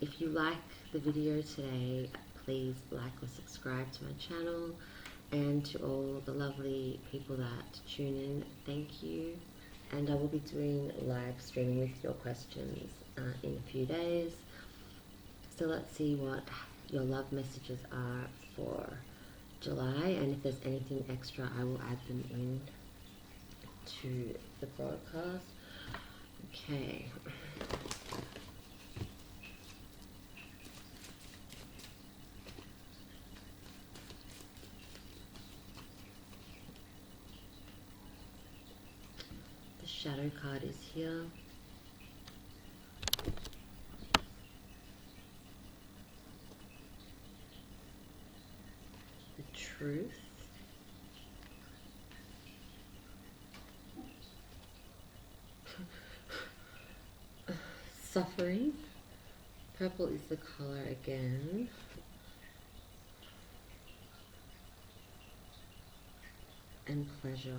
If you like the video today, please like or subscribe to my channel. And to all the lovely people that tune in, thank you. And I will be doing live streaming with your questions in a few days. So let's see what your love messages are for July, and if there's anything extra, I will add them in to the broadcast. Okay. The shadow card is here. The truth. Suffering. Purple is the color again. And pleasure.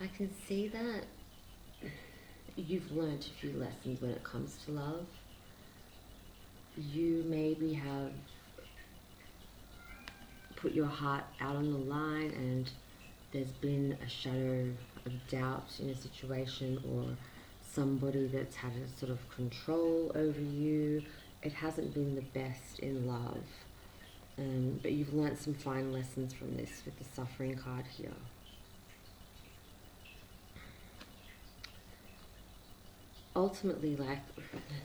I can see that you've learnt a few lessons when it comes to love. You maybe have put your heart out on the line and there's been a shadow of doubt in a situation, or somebody that's had a sort of control over you. It hasn't been the best in love, but you've learnt some fine lessons from this with the suffering card here. Ultimately, like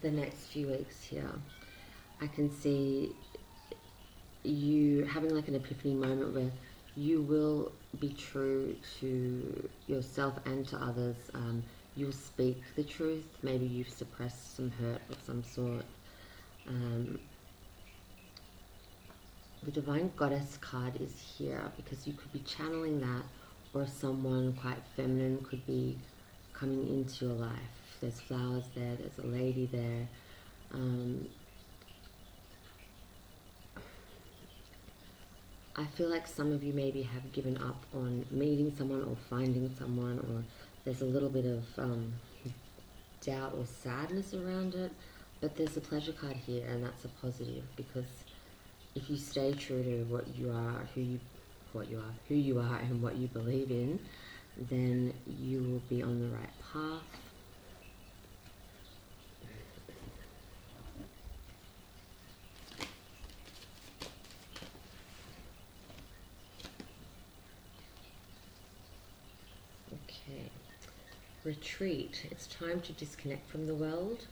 the next few weeks here, I can see you having like an epiphany moment where you will be true to yourself and to others. You'll speak the truth. Maybe you've suppressed some hurt of some sort. The Divine Goddess card is here because you could be channeling that, or someone quite feminine could be coming into your life. There's flowers there, there's a lady there. I feel like some of you maybe have given up on meeting someone or finding someone, or there's a little bit of doubt or sadness around it, but there's a pleasure card here, and that's a positive, because if you stay true to what you are, who you are and what you believe in, then you will be on the right path. Okay. Retreat. It's time to disconnect from the world.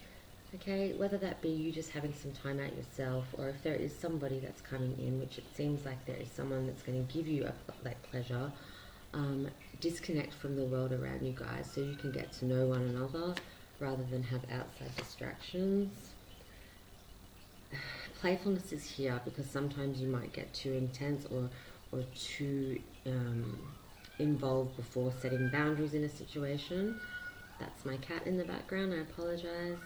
Okay, whether that be you just having some time out yourself, or if there is somebody that's coming in, which it seems like there is someone that's going to give you that pleasure, disconnect from the world around you guys so you can get to know one another rather than have outside distractions. Playfulness is here because sometimes you might get too intense or too involved before setting boundaries in a situation. That's my cat in the background, I apologize.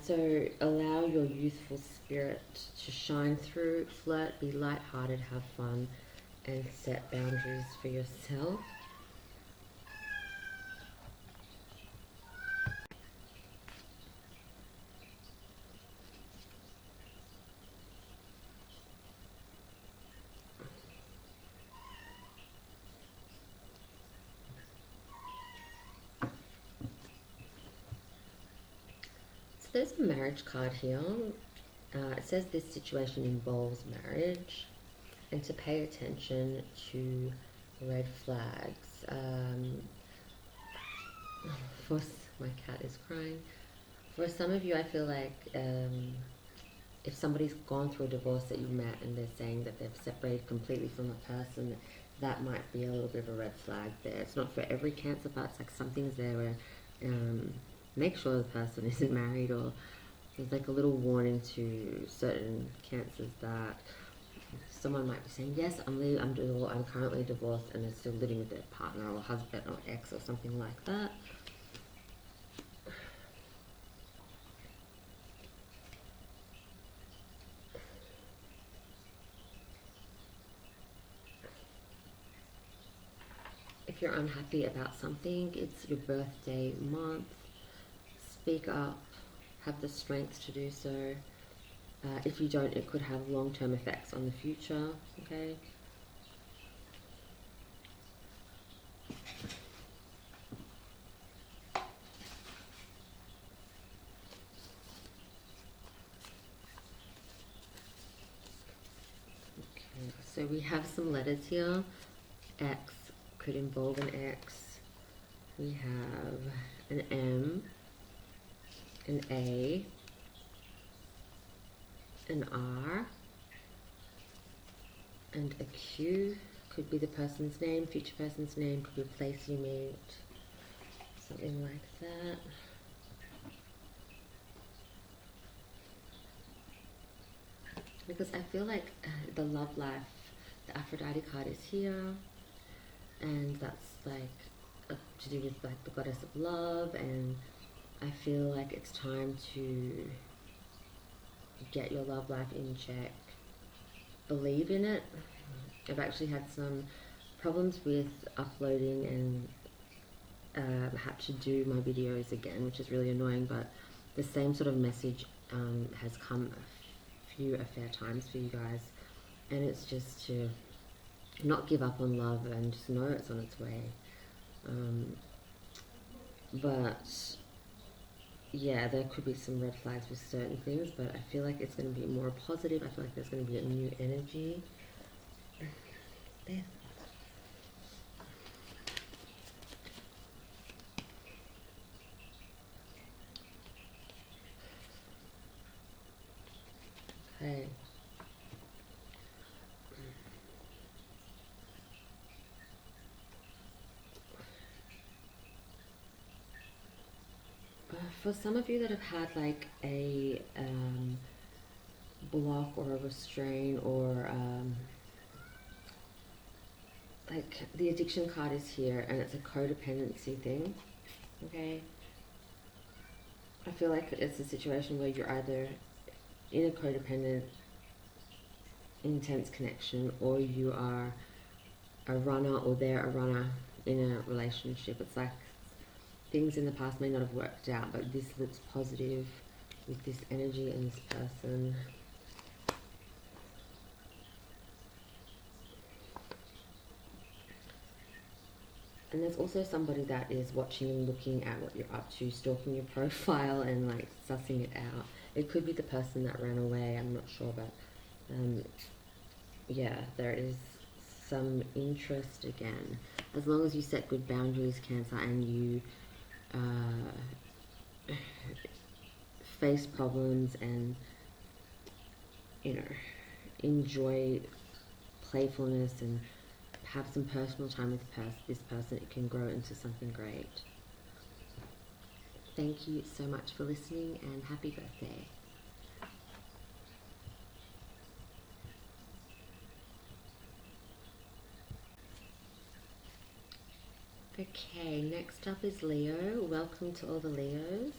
So allow your youthful spirit to shine through, flirt, be lighthearted, have fun, and set boundaries for yourself. There's a marriage card here. It says this situation involves marriage, and to pay attention to red flags. My cat is crying. For some of you, I feel like if somebody's gone through a divorce that you met and they're saying that they've separated completely from a person, that might be a little bit of a red flag there. It's not for every Cancer, but it's like something's there where make sure the person isn't married, or there's like a little warning to certain Cancers that someone might be saying, yes, I'm currently divorced, and they're still living with their partner or husband or ex or something like that. you're unhappy about something, it's your birthday month. Speak up, have the strength to do so. If you don't, it could have long-term effects on the future, okay? Okay, so we have some letters here. X could involve an X. We have an M, an A, an R, and a Q. Could be the person's name, future person's name, could be a place you meet, something like that. Because I feel like the love life, the Aphrodite card is here, and that's like to do with like the goddess of love, and I feel like it's time to get your love life in check. Believe in it. I've actually had some problems with uploading and had to do my videos again, which is really annoying, but the same sort of message has come a fair times for you guys, and it's just to not give up on love and just know it's on its way. But yeah, there could be some red flags with certain things, but I feel like it's going to be more positive. I feel like there's going to be a new energy. There. Okay. For some of you that have had like a block or a restraint, or like the addiction card is here, and it's a codependency thing, okay? I feel like it's a situation where you're either in a codependent, intense connection, or you are a runner, or they're a runner in a relationship. It's like things in the past may not have worked out, but this looks positive with this energy and this person. And there's also somebody that is watching and looking at what you're up to, stalking your profile and like sussing it out. It could be the person that ran away, I'm not sure, but yeah, there is some interest again. As long as you set good boundaries, Cancer, and you face problems and, you know, enjoy playfulness and have some personal time with this person, it can grow into something great. Thank you so much for listening, and happy birthday. Okay, next up is Leo. Welcome to all the Leos.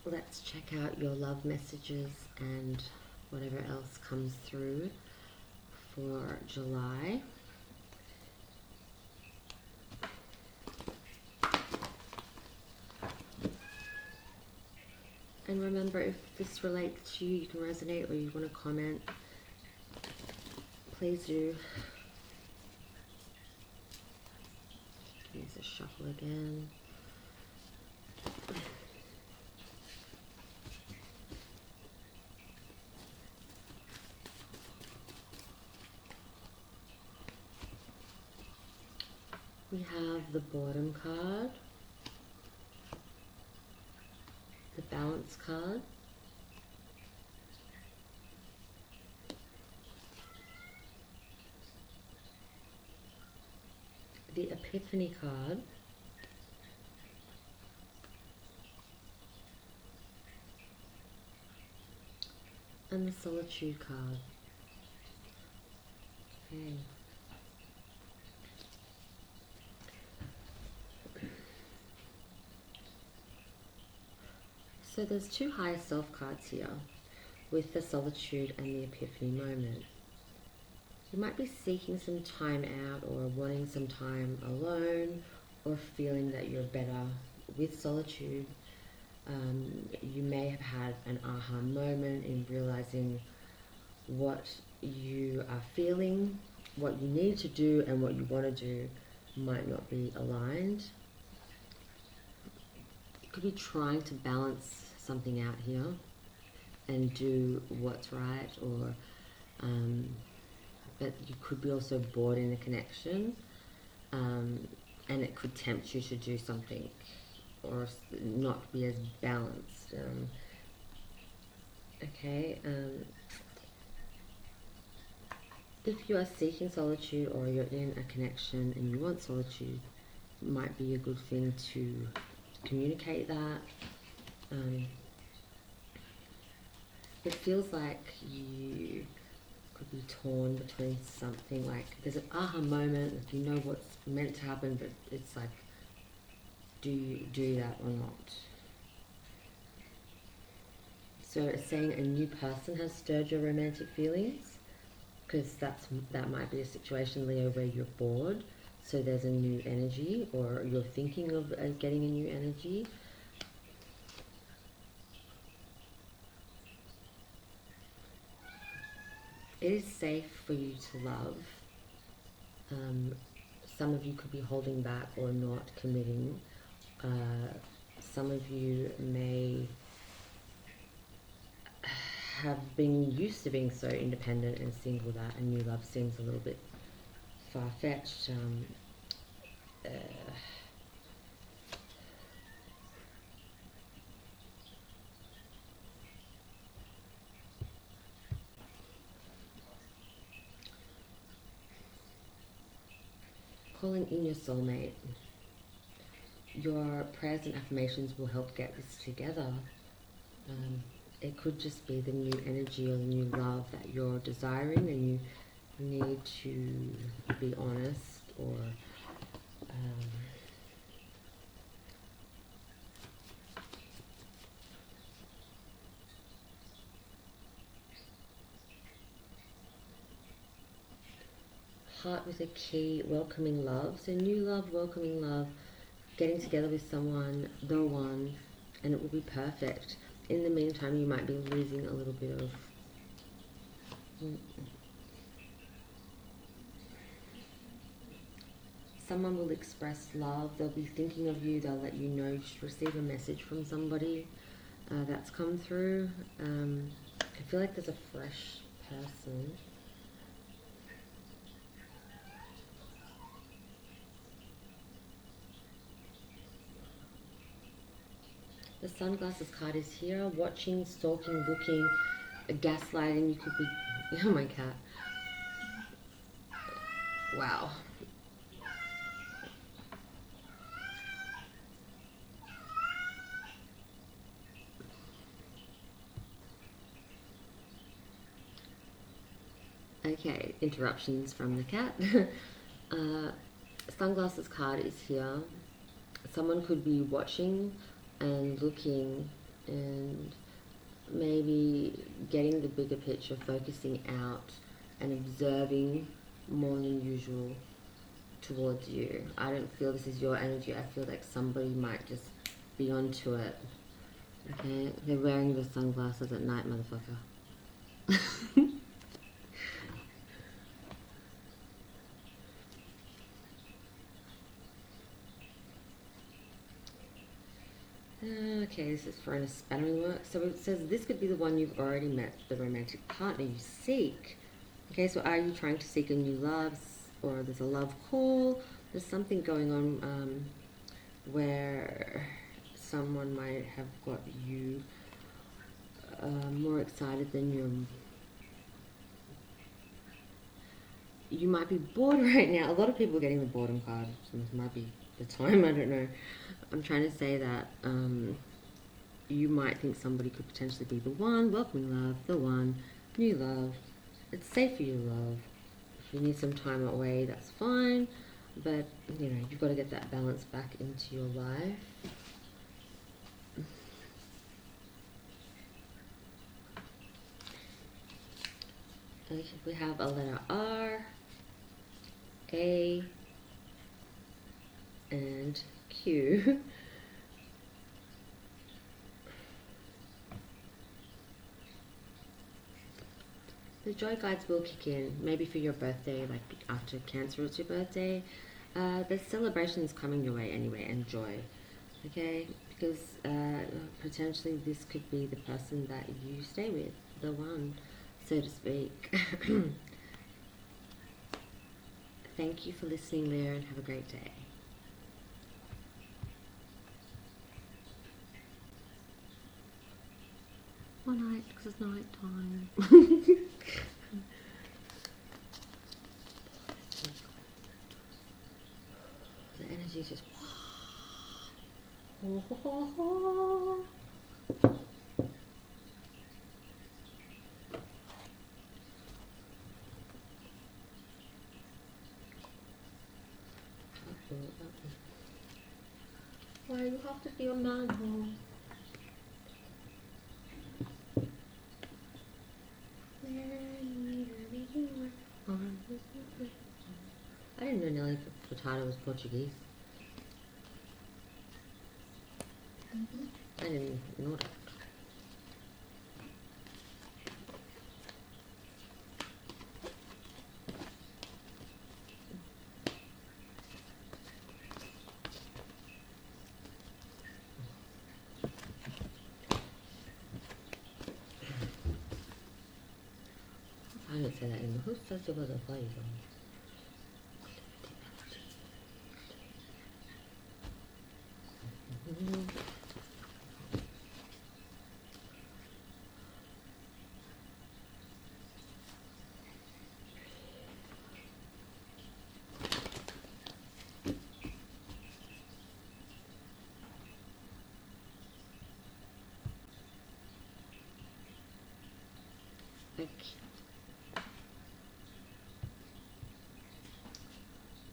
Let's check out your love messages and whatever else comes through for July. And remember, if this relates to you, you can resonate, or you want to comment, please do. Use a shuffle again. We have the Boredom card, the Balance card, the Epiphany card, and the Solitude card. Okay. So there's two higher self cards here with the Solitude and the Epiphany moment. You might be seeking some time out or wanting some time alone, or feeling that you're better with solitude. You may have had an aha moment in realizing what you are feeling, what you need to do, and what you want to do might not be aligned. You could be trying to balance something out here and do what's right, or but you could be also bored in a connection, and it could tempt you to do something or not be as balanced. If you are seeking solitude or you're in a connection and you want solitude, it might be a good thing to communicate that. It feels like you could be torn between something, like there's an aha moment, like you know what's meant to happen, but it's like, do you do that or not? So it's saying a new person has stirred your romantic feelings, because that might be a situation, Leo, where you're bored, so there's a new energy, or you're thinking of getting a new energy. It is safe for you to love. Some of you could be holding back or not committing. Some of you may have been used to being so independent and single that a new love seems a little bit far-fetched. Calling in your soulmate. Your prayers and affirmations will help get this together. It could just be the new energy or the new love that you're desiring, and you need to be honest, or heart with a key, welcoming love. So new love, welcoming love, getting together with someone, the one, and it will be perfect. In the meantime, you might be losing a little bit of someone will express love, they'll be thinking of you, they'll let you know you should receive a message from somebody that's come through. I feel like there's a fresh person. The sunglasses card is here. Watching, stalking, looking, gaslighting. You could be... Oh, my cat. Wow. Okay, interruptions from the cat. Sunglasses card is here. Someone could be watching and looking and maybe getting the bigger picture, focusing out and observing more than usual towards you. I don't feel this is your energy. I feel like somebody might just be onto it. Okay, they're wearing the sunglasses at night, motherfucker. Okay, this is for an aspiring work. So it says this could be the one you've already met, the romantic partner you seek. Okay, so are you trying to seek a new love, or there's a love call? There's something going on where someone might have got you more excited than you. You might be bored right now. A lot of people are getting the boredom card. So this might be the time, I don't know. I'm trying to say that you might think somebody could potentially be the one, welcoming love, the one, new love. It's safe for you to love. If you need some time away, that's fine. But, you know, you've got to get that balance back into your life. We have a letter R, A, and Q. The joy guides will kick in, maybe for your birthday, like after Cancer it's your birthday. There's celebrations coming your way anyway, and joy, okay? Because potentially this could be the person that you stay with, the one, so to speak. Thank you for listening, Leo, and have a great day. One night, because it's night time. The energy just. Why you have to be a man, home? I didn't know Nelly Furtado was Portuguese. I didn't know that. I didn't say that anymore. Who says there was a play on?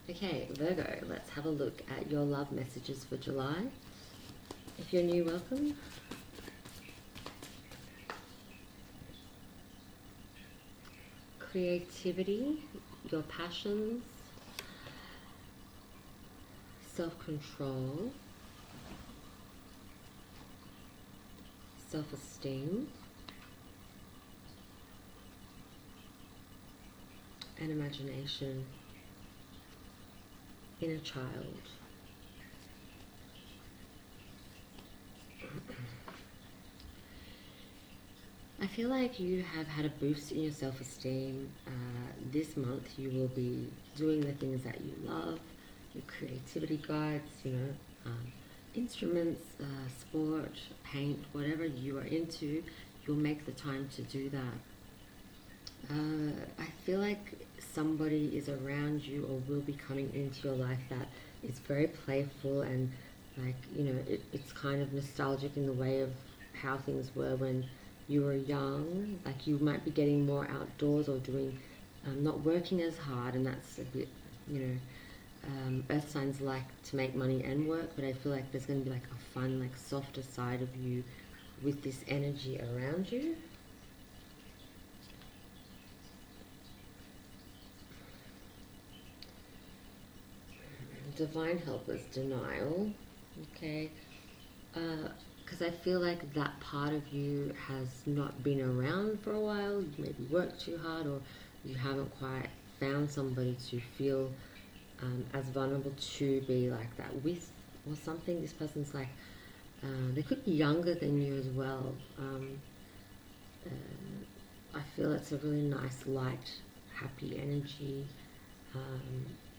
Okay, Virgo, let's have a look at your love messages for July. If you're new, welcome. Creativity, your passions, self-control, self-esteem, and imagination. Inner child. I feel like you have had a boost in your self-esteem. This month you will be doing the things that you love, your creativity guides, instruments, sport, paint, whatever you are into, you'll make the time to do that. I feel like somebody is around you or will be coming into your life that is very playful and it's kind of nostalgic in the way of how things were when you were young. Like you might be getting more outdoors or doing, not working as hard, and that's a bit, earth signs like to make money and work, but I feel like there's going to be like a fun, like softer side of you with this energy around you. Divine helpers, denial, okay, because I feel like that part of you has not been around for a while. You maybe worked too hard, or you haven't quite found somebody to feel as vulnerable to be like that with, or something. This person's like, they could be younger than you as well. I feel it's a really nice, light, happy energy,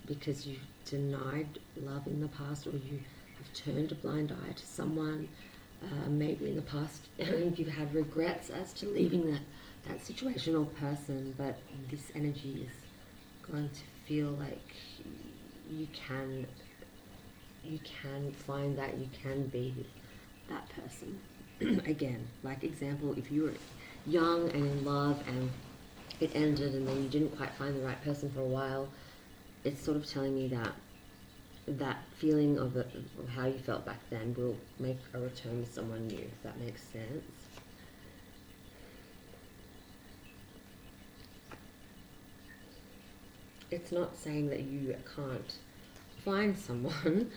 because you've denied love in the past, or you have turned a blind eye to someone. Maybe in the past you've had regrets as to leaving that situation or person, but this energy is going to feel like you can find that you can be with that person again. Like example, if you were young and in love and it ended and then you didn't quite find the right person for a while, it's sort of telling me that that feeling of how you felt back then will make a return with someone new, if that makes sense. it's not saying that you can't find someone,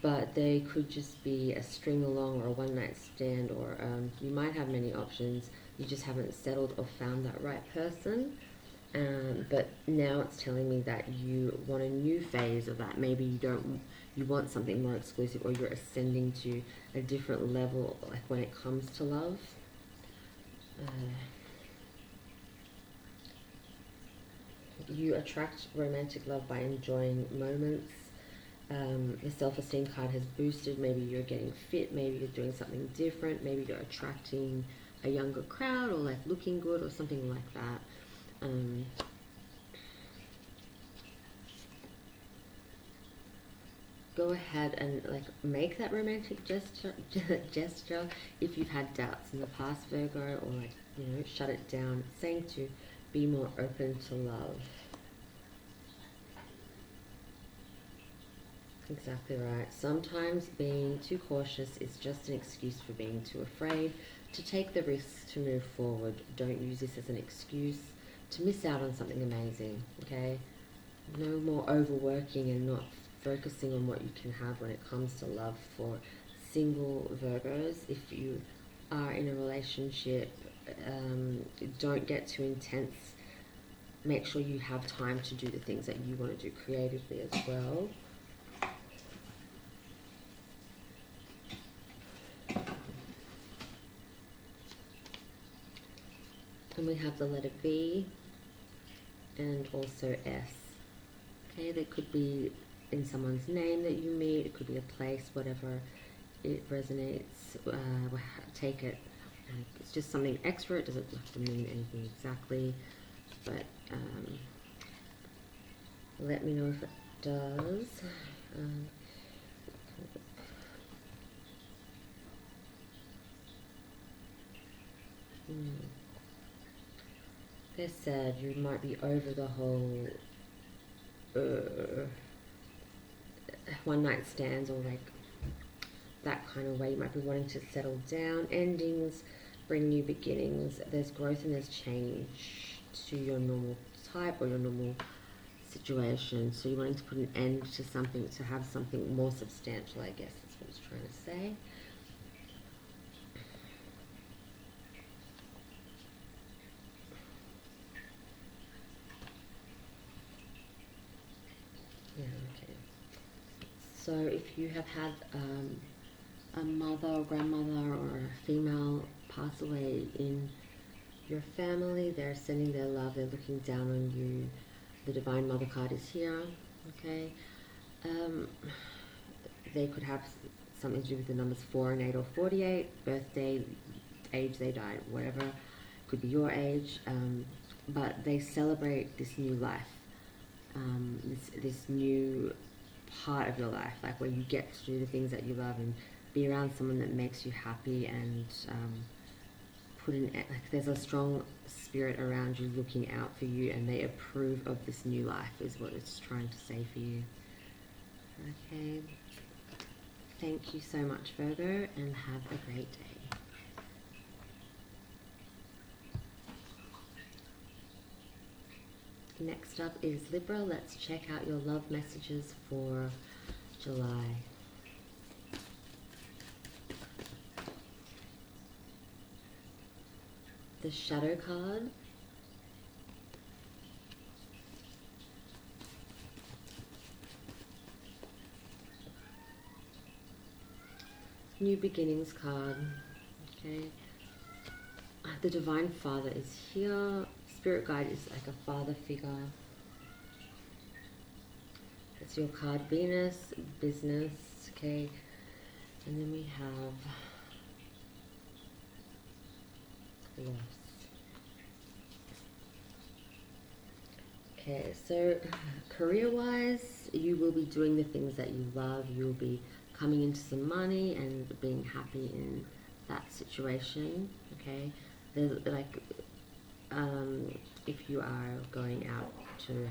but they could just be a string along or a one night stand, or you might have many options. You just haven't settled or found that right person. But now it's telling me that you want a new phase of that. Maybe you want something more exclusive, or you're ascending to a different level, like when it comes to love. You attract romantic love by enjoying moments. The self-esteem card has boosted. Maybe you're getting fit, maybe you're doing something different, maybe you're attracting a younger crowd, or like looking good or something like that. Go ahead and like make that romantic gesture if you've had doubts in the past, Virgo, or like, you know, shut it down. It's saying to be more open to love. Exactly right. Sometimes being too cautious is just an excuse for being too afraid to take the risks to move forward. Don't use this as an excuse to miss out on something amazing, okay? No more overworking and not focusing on what you can have when it comes to love for single Virgos. If you are in a relationship, don't get too intense. Make sure you have time to do the things that you want to do creatively as well. And we have the letter B and also S. Okay, that could be in someone's name that you meet. It could be a place, whatever it resonates. Take it. It's just something extra. It doesn't have to mean anything exactly, but let me know if it does. They said you might be over the whole one night stands, or like that kind of way. You might be wanting to settle down. Endings bring new beginnings. There's growth and there's change to your normal type or your normal situation. So you're wanting to put an end to something, to have something more substantial, I guess that's what it's trying to say. Yeah, okay. So if you have had a mother or grandmother or a female pass away in your family, they're sending their love, they're looking down on you. The Divine Mother card is here, okay? They could have something to do with the numbers 4 and 8 or 48, birthday, age they died, whatever. Could be your age, but they celebrate this new life, this new part of your life, like where you get to do the things that you love and be around someone that makes you happy, and put in, like, there's a strong spirit around you looking out for you, and they approve of this new life is what it's trying to say for you. Okay, thank you so much, Virgo, and have a great day. Next up is Libra. Let's check out your love messages for July. The Shadow card. New Beginnings card. Okay. The Divine Father is here. Spirit guide is like a father figure. It's your card, Venus, business, okay. And then we have loss. Okay, so career-wise, you will be doing the things that you love. You will be coming into some money and being happy in that situation, okay. There's like, if you are going out to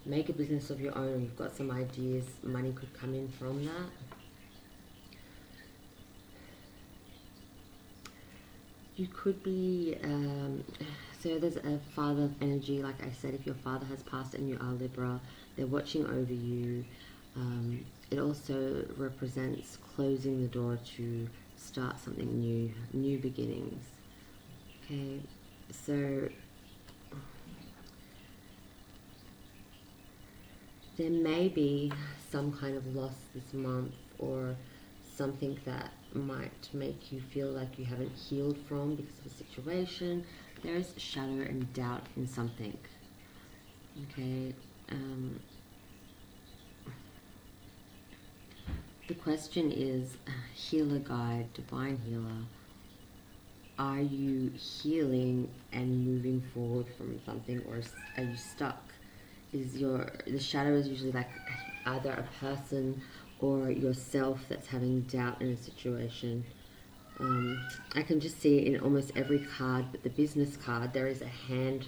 make a business of your own, you've got some ideas, money could come in from that. You could be So there's a father energy, like I said, if your father has passed and you are Libra, they're watching over you. It also represents closing the door to start something new, new beginnings. Okay, so there may be some kind of loss this month, or something that might make you feel like you haven't healed from because of a situation. There is shadow and doubt in something. Okay. The question is, healer guide, divine healer, are you healing and moving forward from something, or are you stuck? The shadow is usually like either a person or yourself that's having doubt in a situation. I can just see it in almost every card, but the business card, there is a hand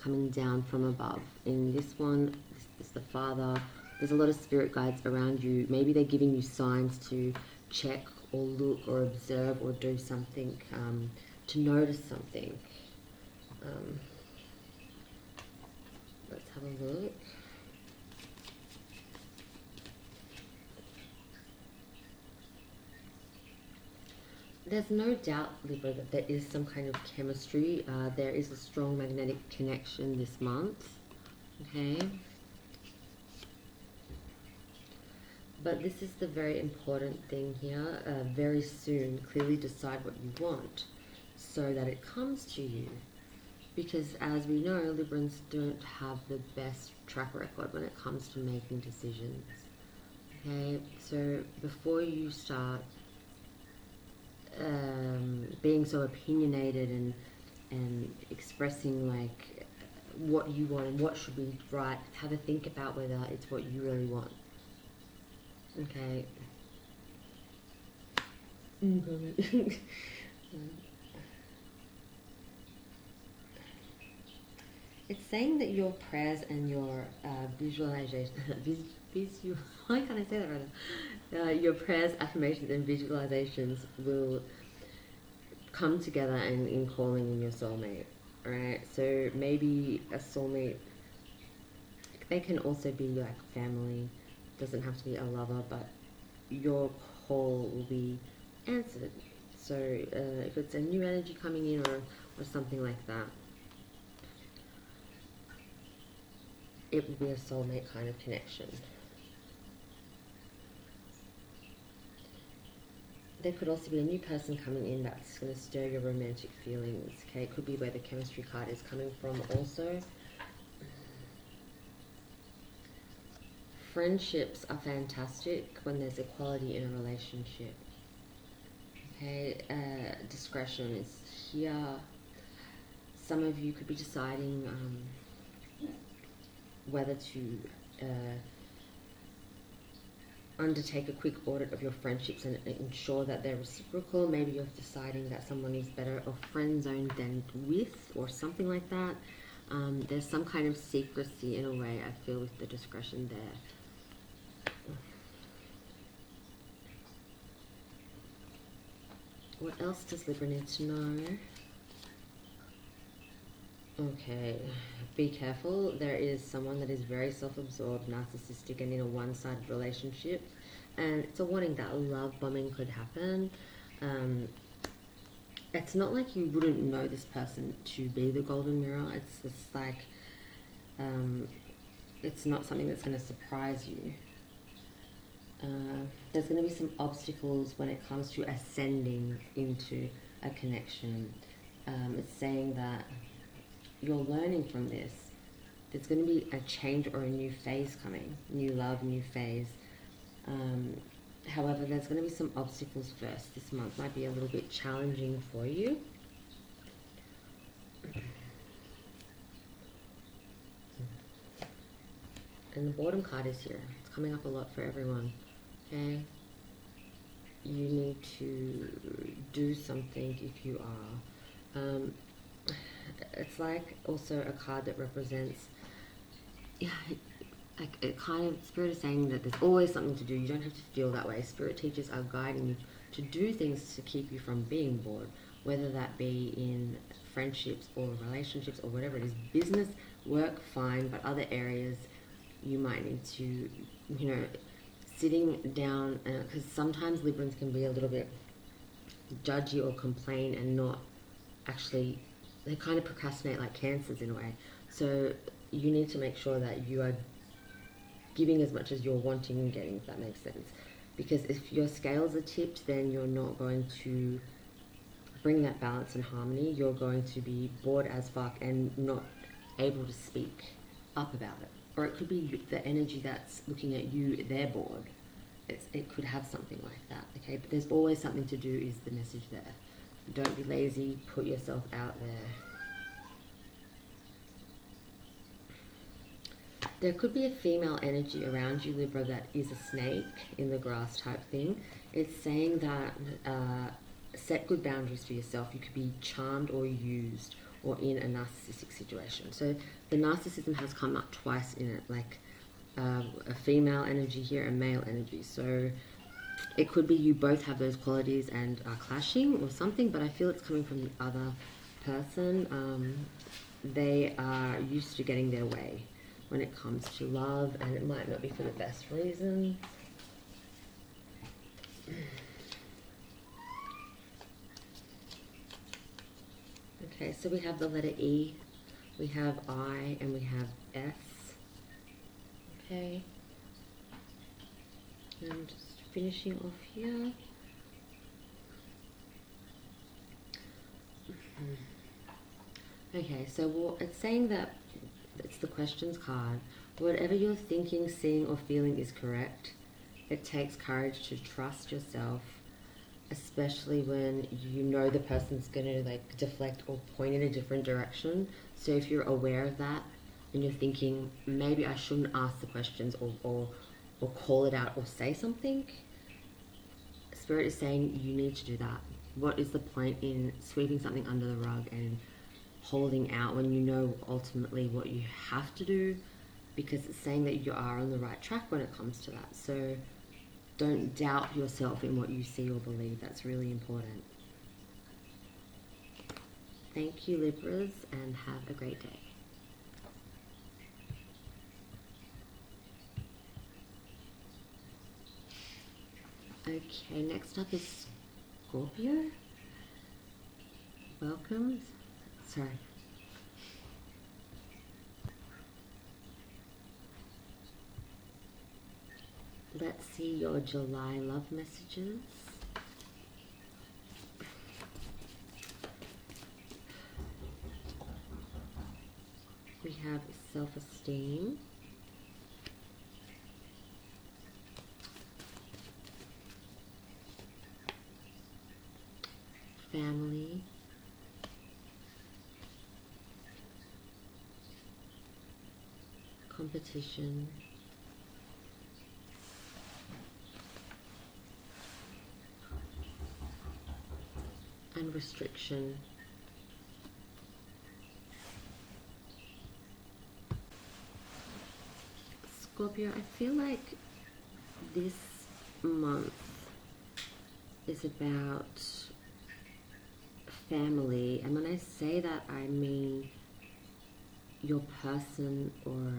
coming down from above. In this one, this is the father. There's a lot of spirit guides around you. Maybe they're giving you signs to check or look or observe or do something, to notice something. Let's have a look. There's no doubt, Libra, that there is some kind of chemistry. There is a strong magnetic connection this month. Okay. But this is the very important thing here. Very soon, clearly decide what you want so that it comes to you. Because as we know, Librans don't have the best track record when it comes to making decisions. Okay, so before you start being so opinionated and expressing like what you want and what should be right, have a think about whether it's what you really want. Okay. It's saying that your prayers and your visualization, why can't I say that right? Your prayers, affirmations, and visualizations will come together and in calling in your soulmate. Alright, so maybe a soulmate, they can also be like family, doesn't have to be a lover, but your call will be answered. So if it's a new energy coming in or something like that, it will be a soulmate kind of connection. There could also be a new person coming in that's going to stir your romantic feelings. Okay, it could be where the chemistry card is coming from also. Friendships are fantastic when there's equality in a relationship. Okay, discretion is here. Some of you could be deciding whether to undertake a quick audit of your friendships and ensure that they're reciprocal. Maybe you're deciding that someone is better off friend zoned than with, or something like that. There's some kind of secrecy in a way, I feel, with the discretion there. What else does Libra need to know? Okay, be careful. There is someone that is very self-absorbed, narcissistic, and in a one-sided relationship. And it's a warning that love bombing could happen. It's not like you wouldn't know this person to be the golden mirror. It's just like, it's not something that's going to surprise you. There's going to be some obstacles when it comes to ascending into a connection. It's saying that you're learning from this. There's going to be a change or a new phase coming. New love, new phase. However, there's going to be some obstacles first. This month might be a little bit challenging for you. And the boredom card is here. It's coming up a lot for everyone. Okay? You need to do something if you are. It's like also a card that represents, yeah, like it kind of, Spirit is saying that there's always something to do. You don't have to feel that way. Spirit teachers are guiding you to do things to keep you from being bored, whether that be in friendships or relationships or whatever it is. Business, work, fine, but other areas you might need to, sitting down, because sometimes Librans can be a little bit judgy or complain and not actually, they kind of procrastinate like Cancers in a way. So you need to make sure that you are giving as much as you're wanting and getting, if that makes sense. Because if your scales are tipped, then you're not going to bring that balance and harmony. You're going to be bored as fuck and not able to speak up about it. Or it could be the energy that's looking at you, they're bored. It could have something like that, okay? But there's always something to do is the message there. Don't be lazy, put yourself out there. There could be a female energy around you, Libra, that is a snake in the grass type thing. It's saying that set good boundaries for yourself. You could be charmed or used or in a narcissistic situation. So the narcissism has come up twice in it, like a female energy here, a male energy. So it could be you both have those qualities and are clashing or something, but I feel it's coming from the other person. They are used to getting their way when it comes to love, and it might not be for the best reasons. Okay, so we have the letter E, we have I, and we have S. Okay. And I'm just finishing off here. Okay, so it's saying that it's the questions card. Whatever you're thinking, seeing, or feeling is correct. It takes courage to trust yourself, especially when you know the person's going to like deflect or point in a different direction. So if you're aware of that and you're thinking, maybe I shouldn't ask the questions or call it out or say something, Spirit is saying you need to do that. What is the point in sweeping something under the rug and holding out when you know ultimately what you have to do? Because it's saying that you are on the right track when it comes to that. So don't doubt yourself in what you see or believe. That's really important. Thank you, Libras, and have a great day. Okay, next up is Scorpio. Welcome. Sorry. Let's see your July love messages. We have self-esteem. Family. Competition. And restriction. Scorpio, I feel like this month is about family, and when I say that, I mean your person or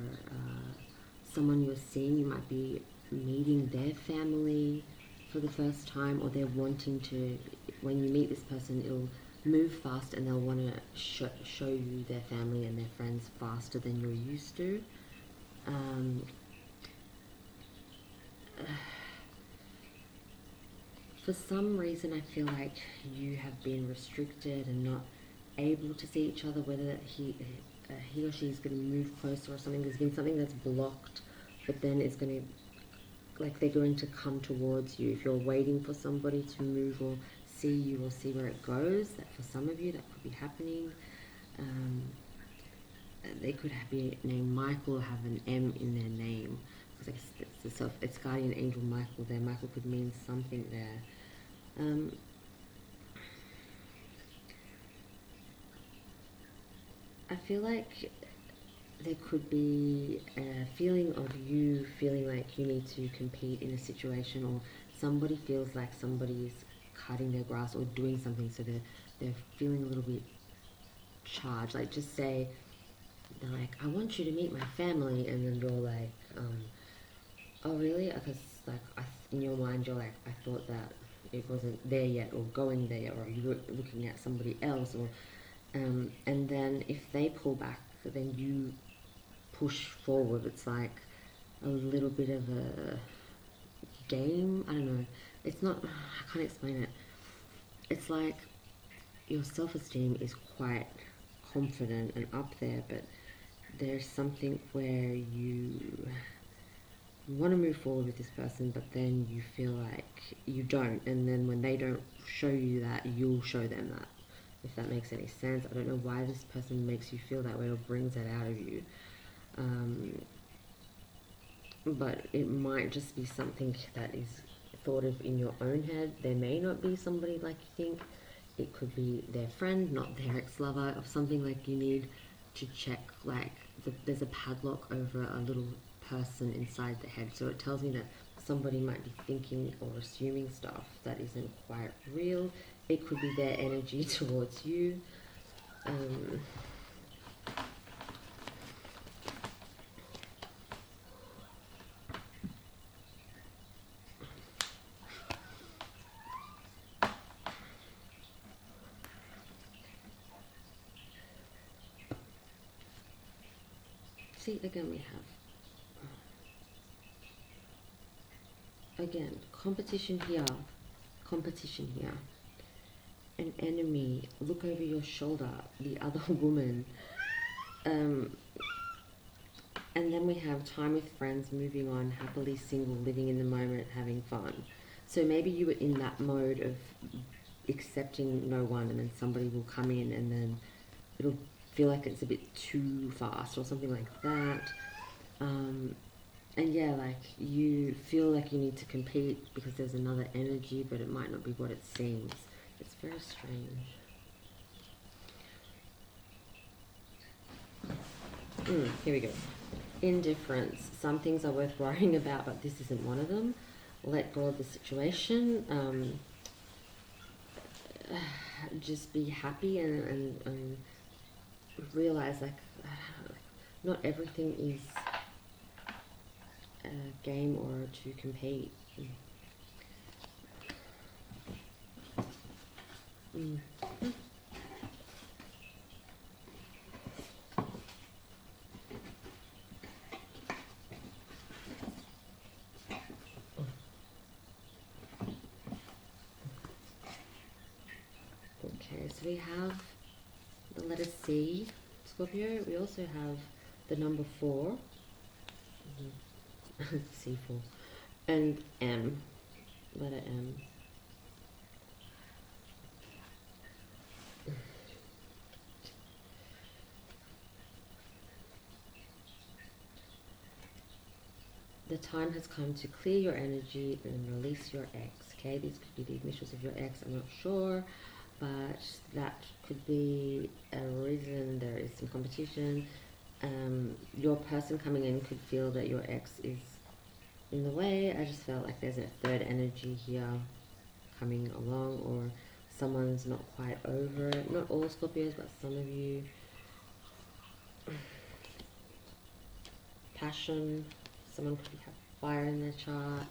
someone you're seeing. You might be meeting their family for the first time, or they're wanting to, when you meet this person, it'll move fast and they'll want to show you their family and their friends faster than you're used to. For some reason, I feel like you have been restricted and not able to see each other, whether he or she is going to move closer or something. There's been something that's blocked, but then it's going to, like, they're going to come towards you. If you're waiting for somebody to move or see you or see where it goes, that for some of you that could be happening. They could be named Michael or have an M in their name, because I guess it's guardian angel Michael there. Michael could mean something there. I feel like there could be a feeling of you feeling like you need to compete in a situation, or somebody feels like somebody's cutting their grass or doing something, so they're they're feeling a little bit charged. Like, just say they're like, I want you to meet my family, and then you're like, oh really? Because like in your mind you're like, I thought that it wasn't there yet, or going there, or you were looking at somebody else, or and then if they pull back, then you push forward. It's like a little bit of a game. I don't know. It's not. I can't explain it. It's like your self-esteem is quite confident and up there, but there's something where you want to move forward with this person, but then you feel like you don't, and then when they don't show you that, you'll show them that. If that makes any sense. I don't know why this person makes you feel that way or brings that out of you. But it might just be something that is thought of in your own head. There may not be somebody like you think. It could be their friend, not their ex-lover, or something. Like, you need to check, like, there's a padlock over a little person inside the head. So it tells me that somebody might be thinking or assuming stuff that isn't quite real. It could be their energy towards you. See, again we have, again, competition here, an enemy, look over your shoulder, the other woman, and then we have time with friends, moving on, happily single, living in the moment, having fun. So maybe you were in that mode of accepting no one, and then somebody will come in, and then it'll feel like it's a bit too fast or something like that. And yeah, like, you feel like you need to compete because there's another energy, but it might not be what it seems. It's very strange. Here we go. Indifference. Some things are worth worrying about, but this isn't one of them. Let go of the situation. Just be happy and realize, like, not everything is a game or to compete. Okay, so we have the letter C, Scorpio. We also have the number 4, C4, and M, letter M. The time has come to clear your energy and release your ex. Okay, these could be the initials of your ex, I'm not sure, but that could be a reason there is some competition. Your person coming in could feel that your ex is in the way. I just felt like there's a third energy here coming along, or someone's not quite over it. Not all Scorpios, but some of you. Passion. Someone could have fire in their chart.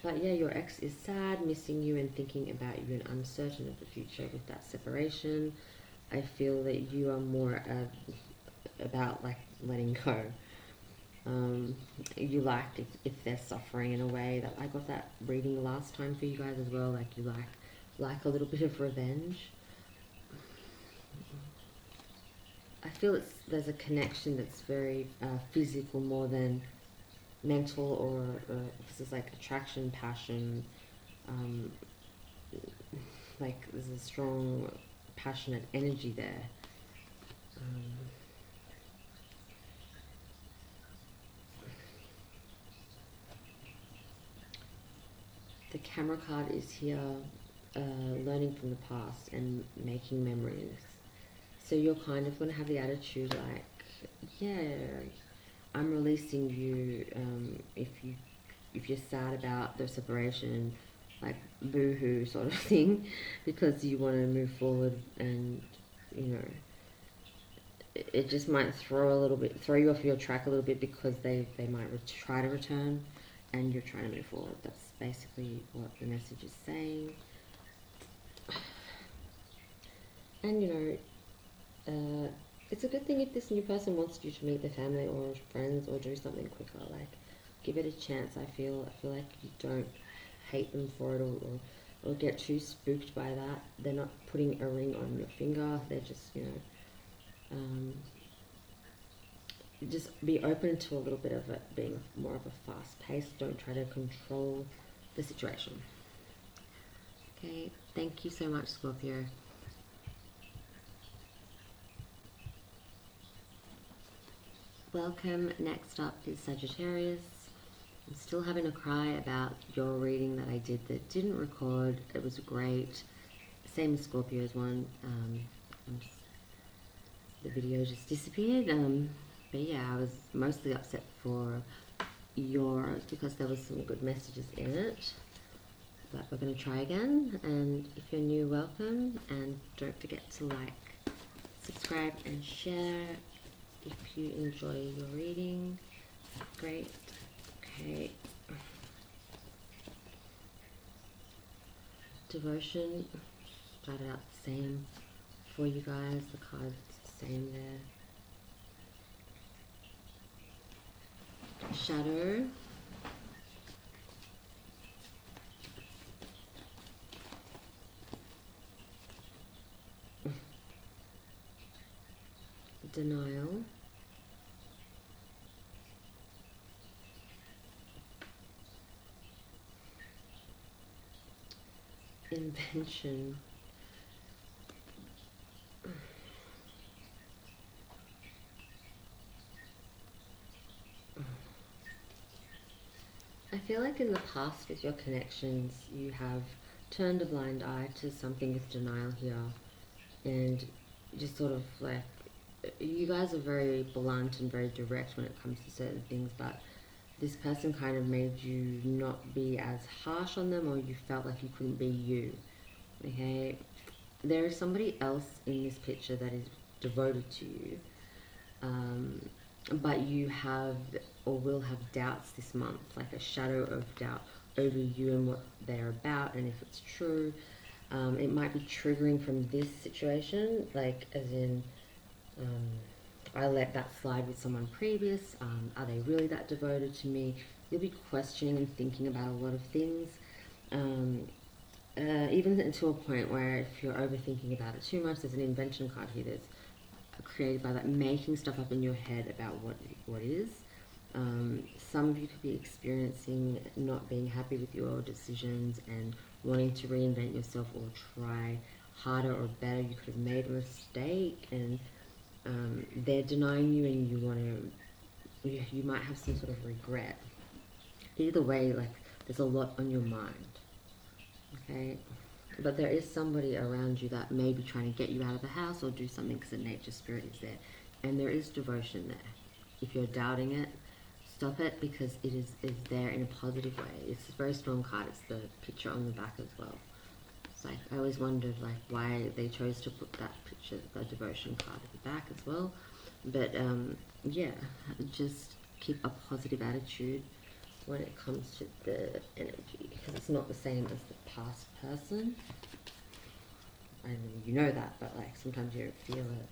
But yeah, your ex is sad, missing you and thinking about you and uncertain of the future with that separation. I feel that you are more about, like, letting go. You like if they're suffering in a way. That I got that reading last time for you guys as well. Like, you like a little bit of revenge. I feel there's a connection that's very physical more than mental, or this is like attraction, passion. Like, there's a strong, passionate energy there. The camera card is here, learning from the past and making memories. So you're kind of going to have the attitude like, yeah, I'm releasing you. If you're sad about the separation, like boo-hoo sort of thing, because you want to move forward, and you know, it just might throw you off your track a little bit, because they might try to return and you're trying to move forward. That's basically what the message is saying. And you know, it's a good thing if this new person wants you to meet their family or friends or do something quicker. Like, give it a chance. I feel like you don't hate them for it, or get too spooked by that. They're not putting a ring on your finger. They're just, you know, just be open to a little bit of it being more of a fast pace. Don't try to control the situation. Okay, thank you so much, Scorpio. Welcome. Next up is Sagittarius. I'm still having a cry about your reading that I did that didn't record. It was great. Same as Scorpio's one. The video just disappeared. But yeah, I was mostly upset for yours because there was some good messages in it. But we're going to try again. And if you're new, welcome. And don't forget to like, subscribe, and share if you enjoy your reading. Great. Okay. Devotion started out the same for you guys. The card's the same there. Shadow. Denial. Invention. I feel like in the past with your connections, you have turned a blind eye to something with denial here, and just sort of like, you guys are very blunt and very direct when it comes to certain things, but this person kind of made you not be as harsh on them, or you felt like you couldn't be you. Okay, there is somebody else in this picture that is devoted to you, but you have or will have doubts this month, like a shadow of doubt over you and what they're about, and if it's true. It might be triggering from this situation, like as in, I let that slide with someone previous. Are they really that devoted to me? You'll be questioning and thinking about a lot of things, even to a point where if you're overthinking about it too much. There's an invention card here that's created by that, making stuff up in your head about what is. Some of you could be experiencing not being happy with your decisions and wanting to reinvent yourself or try harder or better. You could have made a mistake, and they're denying you, and you might have some sort of regret. Either way, like, there's a lot on your mind. Okay, but there is somebody around you that may be trying to get you out of the house or do something, because the nature spirit is there, and there is devotion there. If you're doubting it, stop it, because it is there in a positive way. It's a very strong card. It's the picture on the back as well. It's like, I always wondered like why they chose to put that picture, the devotion card at the back as well. But yeah, just keep a positive attitude when it comes to the energy, because it's not the same as the past person. I mean, you know that, but like sometimes you don't feel it.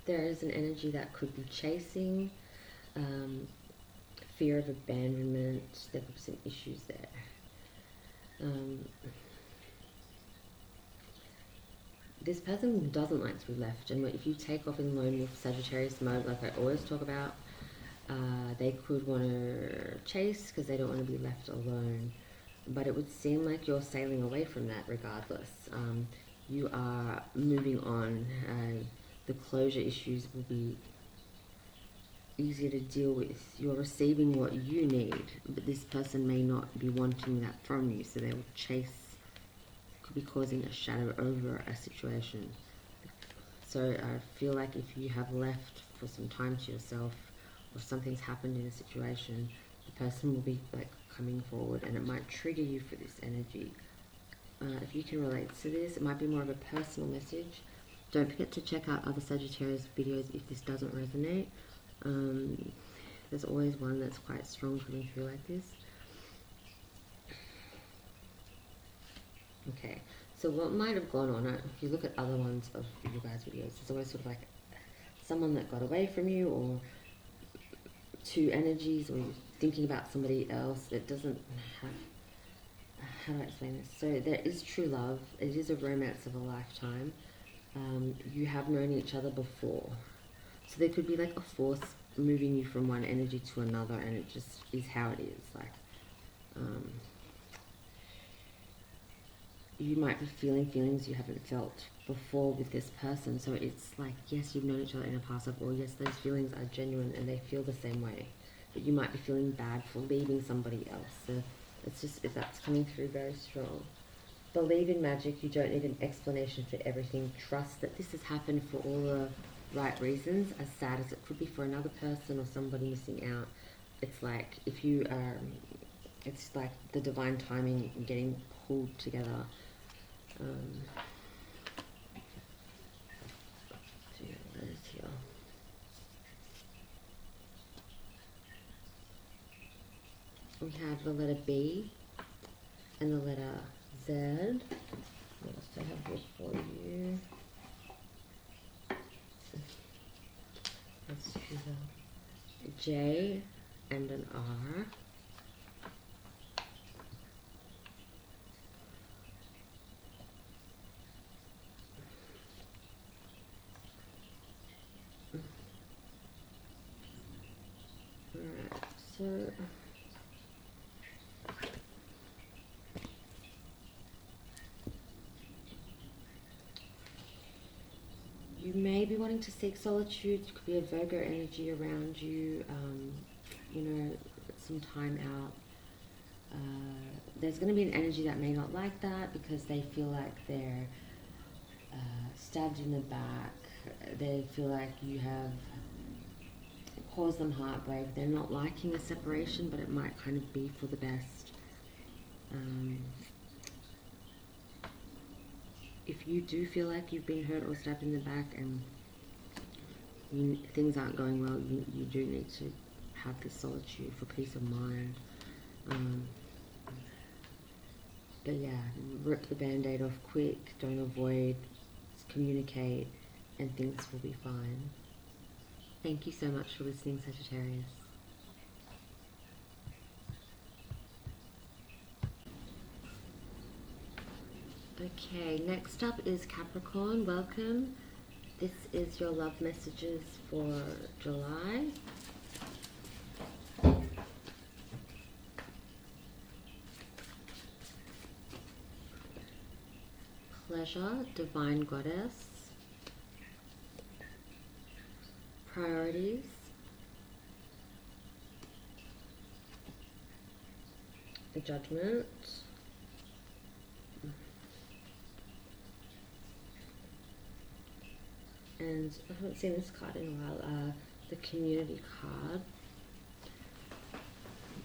There is an energy that could be chasing, fear of abandonment. There could be some issues there. This person doesn't like to be left, and if you take off in lone wolf Sagittarius mode, like I always talk about, they could want to chase because they don't want to be left alone. But it would seem like you're sailing away from that regardless. You are moving on. The closure issues will be easier to deal with. You're receiving what you need, but this person may not be wanting that from you, so they will chase. Could be causing a shadow over a situation. So I feel like if you have left for some time to yourself, or something's happened in a situation, the person will be like coming forward, and it might trigger you for this energy. If you can relate to this, it might be more of a personal message. Don't forget to check out other Sagittarius videos if this doesn't resonate. There's always one that's quite strong coming through like this. Okay, so what might have gone on, if you look at other ones of you guys' videos, there's always sort of like someone that got away from you, or two energies, or you're thinking about somebody else. It doesn't have, how do I explain this? So there is true love. It is a romance of a lifetime. You have known each other before. So there could be like a force moving you from one energy to another, and it just is how it is. Like, you might be feeling feelings you haven't felt before with this person. So it's like, yes, you've known each other in a past life, or yes, those feelings are genuine and they feel the same way. But you might be feeling bad for leaving somebody else. So it's just, if that's coming through very strong. Believe in magic. You don't need an explanation for everything. Trust that this has happened for all the right reasons, as sad as it could be for another person or somebody missing out. It's like, if you it's like the divine timing getting pulled together. Here. We have the letter B and the letter Z. What else do I have here for you? Let's do the J and an R. Alright, so you may be wanting to seek solitude. It could be a Virgo energy around you, you know, some time out. There's going to be an energy that may not like that, because they feel like they're stabbed in the back. They feel like you have caused them heartbreak. They're not liking a separation, but it might kind of be for the best. If you do feel like you've been hurt or stabbed in the back and things aren't going well, you do need to have this solitude for peace of mind. But yeah, rip the band-aid off quick, don't avoid, communicate, and things will be fine. Thank you so much for listening, Sagittarius. Okay, next up is Capricorn. Welcome. This is your love messages for July. Pleasure, divine goddess. Priorities. The judgment. And I haven't seen this card in a while, the community card.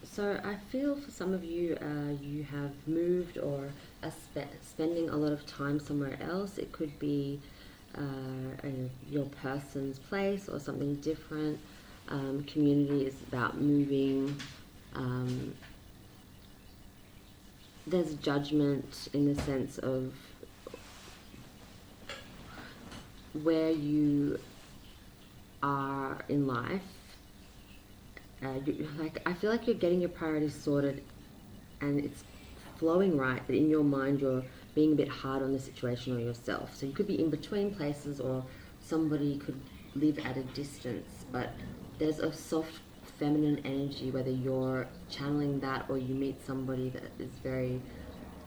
So I feel for some of you, you have moved or are spending a lot of time somewhere else. It could be your person's place or something different. Community is about moving. There's judgment in the sense of where you are in life. I feel like you're getting your priorities sorted and it's flowing right, but in your mind you're being a bit hard on the situation or yourself. So you could be in between places, or somebody could live at a distance, but there's a soft feminine energy, whether you're channeling that or you meet somebody that is very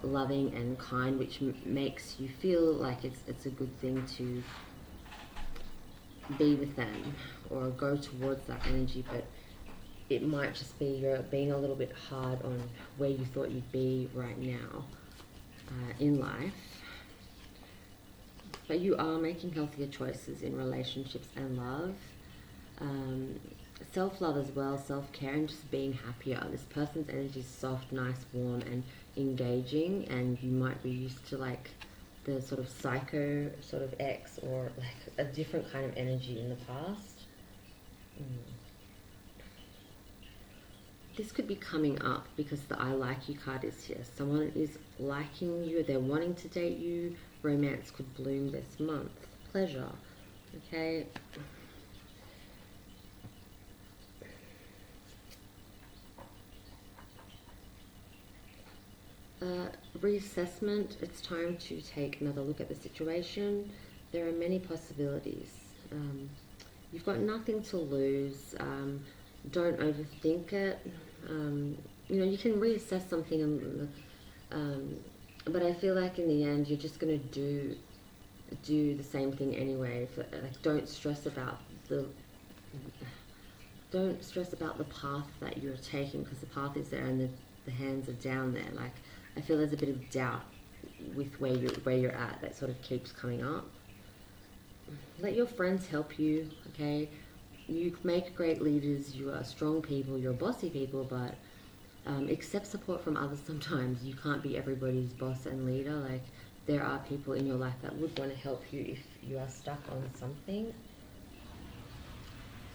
loving and kind, which makes you feel like it's a good thing to be with them or go towards that energy. But it might just be you're being a little bit hard on where you thought you'd be right now in life. But you are making healthier choices in relationships and love. Self-love as well, self-care, and just being happier. This person's energy is soft, nice, warm, and engaging, and you might be used to like the sort of psycho sort of ex, or like a different kind of energy in the past. This could be coming up because the I like you card is here. Someone is liking you, they're wanting to date you. Romance could bloom this month. Pleasure. Okay. Reassessment. It's time to take another look at the situation. There are many possibilities. You've got nothing to lose. Don't overthink it. You can reassess something, but I feel like in the end you're just going to do the same thing anyway. Don't stress about the path that you're taking, because the path is there and the hands are down there. Like, I feel there's a bit of doubt with where you're at that sort of keeps coming up. Let your friends help you, okay? You make great leaders, you are strong people, you're bossy people, but accept support from others sometimes. You can't be everybody's boss and leader. Like, there are people in your life that would want to help you if you are stuck on something.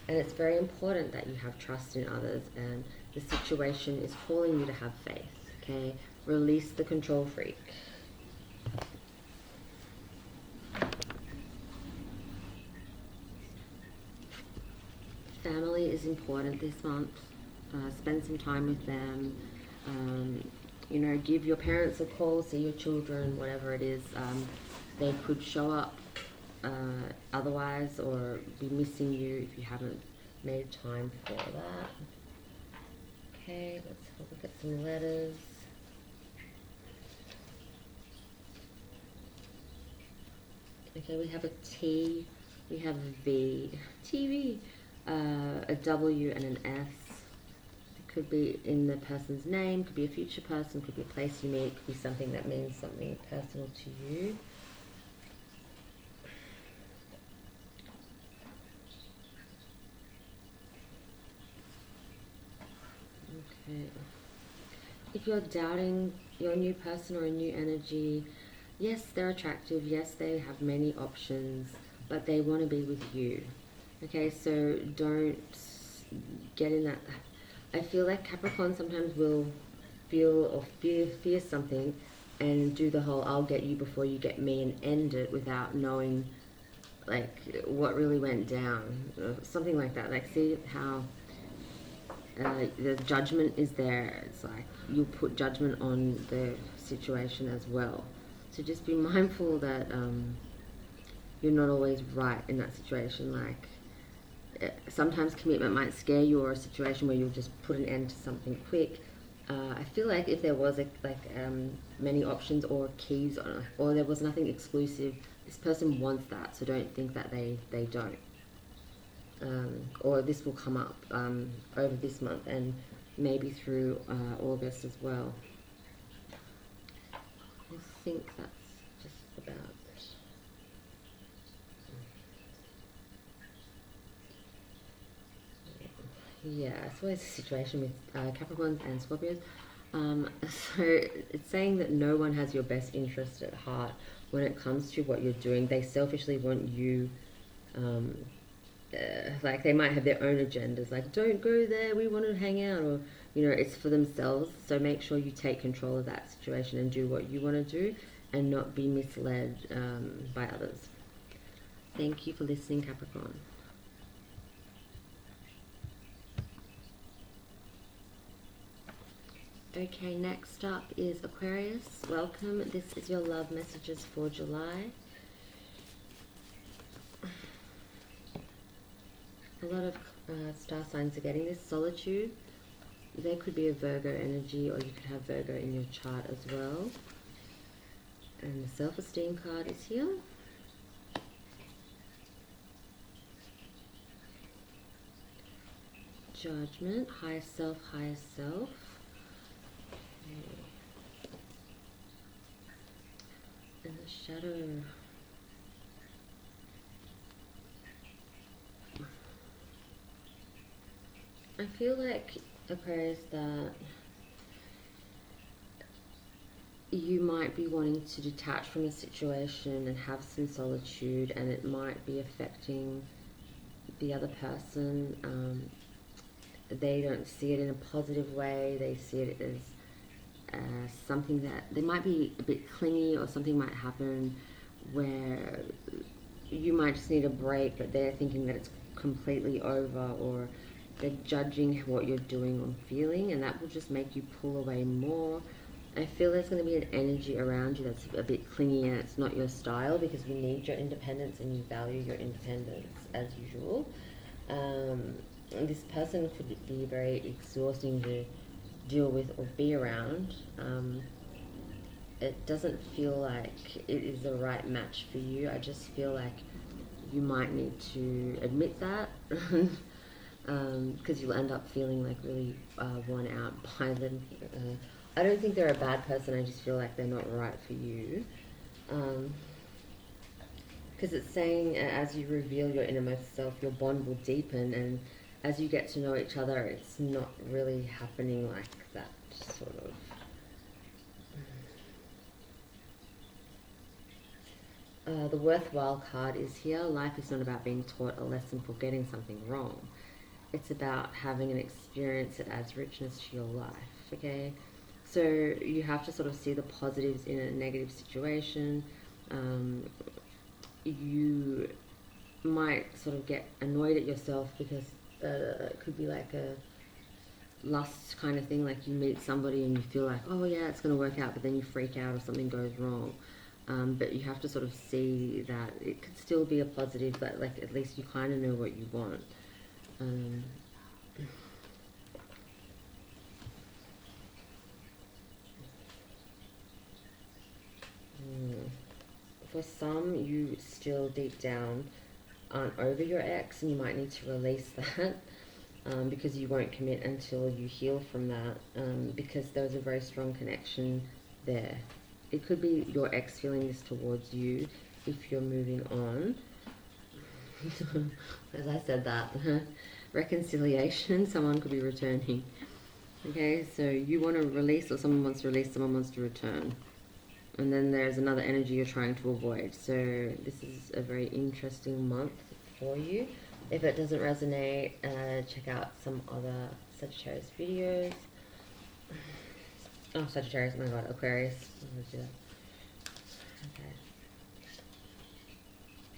And it's very important that you have trust in others, and the situation is calling you to have faith, okay? Release the control freak. Family is important this month. Spend some time with them. Give your parents a call, see your children, whatever it is. They could show up otherwise, or be missing you if you haven't made time for that. Okay, let's have a look at some letters. Okay, we have a T, we have a V, TV, a W and an S. It could be in the person's name, could be a future person, could be a place you meet, could be something that means something personal to you. Okay. If you're doubting your new person or a new energy, yes, they're attractive, yes, they have many options, but they want to be with you. Okay, so don't get in that. I feel like Capricorn sometimes will feel or fear something and do the whole "I'll get you before you get me" and end it without knowing like what really went down, something like that. Like, see how the judgment is there. It's like you put judgment on the situation as well. So just be mindful that you're not always right in that situation. Like, sometimes commitment might scare you, or a situation where you'll just put an end to something quick. I feel like if there was many options or keys on, or there was nothing exclusive, this person wants that. So don't think that they don't. Or this will come up over this month and maybe through August as well. I think that's just about it. Yeah, it's always a situation with Capricorns and Scorpios. So it's saying that no one has your best interest at heart when it comes to what you're doing. They selfishly want you, like they might have their own agendas, like don't go there, we want to hang out, or it's for themselves. So make sure you take control of that situation and do what you want to do, and not be misled by others. Thank you for listening, Capricorn. Okay, next up is Aquarius. Welcome. This is your love messages for July. A lot of star signs are getting this. Solitude. There could be a Virgo energy, or you could have Virgo in your chart as well. And the self-esteem card is here. Judgment. Higher self, higher self. And the shadow. I feel like, Aquarius, that you might be wanting to detach from a situation and have some solitude, and it might be affecting the other person. They don't see it in a positive way. They see it as something that they might be a bit clingy, or something might happen where you might just need a break, but they're thinking that it's completely over, or they're judging what you're doing or feeling, and that will just make you pull away more. I feel there's going to be an energy around you that's a bit clingy, and it's not your style, because you need your independence and you value your independence as usual. This person could be very exhausting to deal with or be around. It doesn't feel like it is the right match for you. I just feel like you might need to admit that, because you'll end up feeling like really worn out by them. I don't think they're a bad person. I just feel like they're not right for you. Because it's saying as you reveal your innermost self, your bond will deepen, and as you get to know each other, it's not really happening like that sort of. The worthwhile card is here. Life is not about being taught a lesson for getting something wrong. It's about having an experience that adds richness to your life, okay? So you have to sort of see the positives in a negative situation. You might sort of get annoyed at yourself because it could be like a lust kind of thing, like you meet somebody and you feel like, oh yeah, it's going to work out, but then you freak out or something goes wrong. But you have to sort of see that it could still be a positive, but like at least you kind of know what you want. For some, you still deep down aren't over your ex, and you might need to release that, because you won't commit until you heal from that, because there's a very strong connection there. It could be your ex feeling this towards you if you're moving on. As I said that, reconciliation, someone could be returning. Okay, so you want to release, or someone wants to release, someone wants to return. And then there's another energy you're trying to avoid. So this is a very interesting month for you. If it doesn't resonate, check out some other Sagittarius videos. Oh, Sagittarius, oh my god, Aquarius. I'm gonna do that. Okay.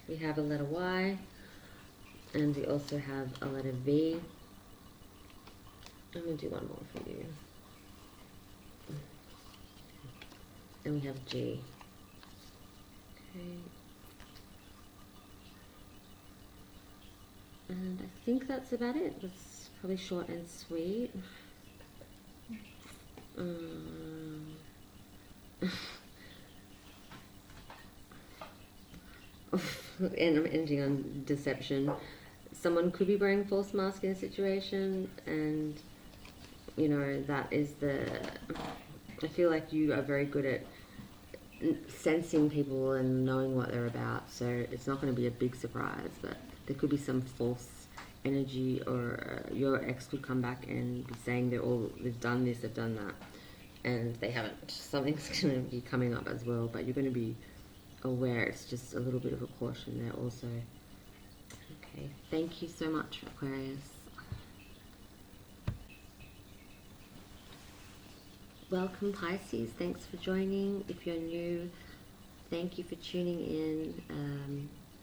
We have a letter Y, and we also have a letter V. I'm gonna do one more for you. And we have G. Okay. And I think that's about it. It's probably short and sweet. And I'm ending on deception. Someone could be wearing a false mask in a situation, and you know, that is I feel like you are very good at sensing people and knowing what they're about, so it's not going to be a big surprise, but there could be some false energy, or your ex could come back and be saying they've done this, they've done that, and they haven't. Something's going to be coming up as well, but you're going to be aware. It's just a little bit of a caution there also. Okay, thank you so much, Aquarius. Welcome, Pisces. Thanks for joining. If you're new, thank you for tuning in.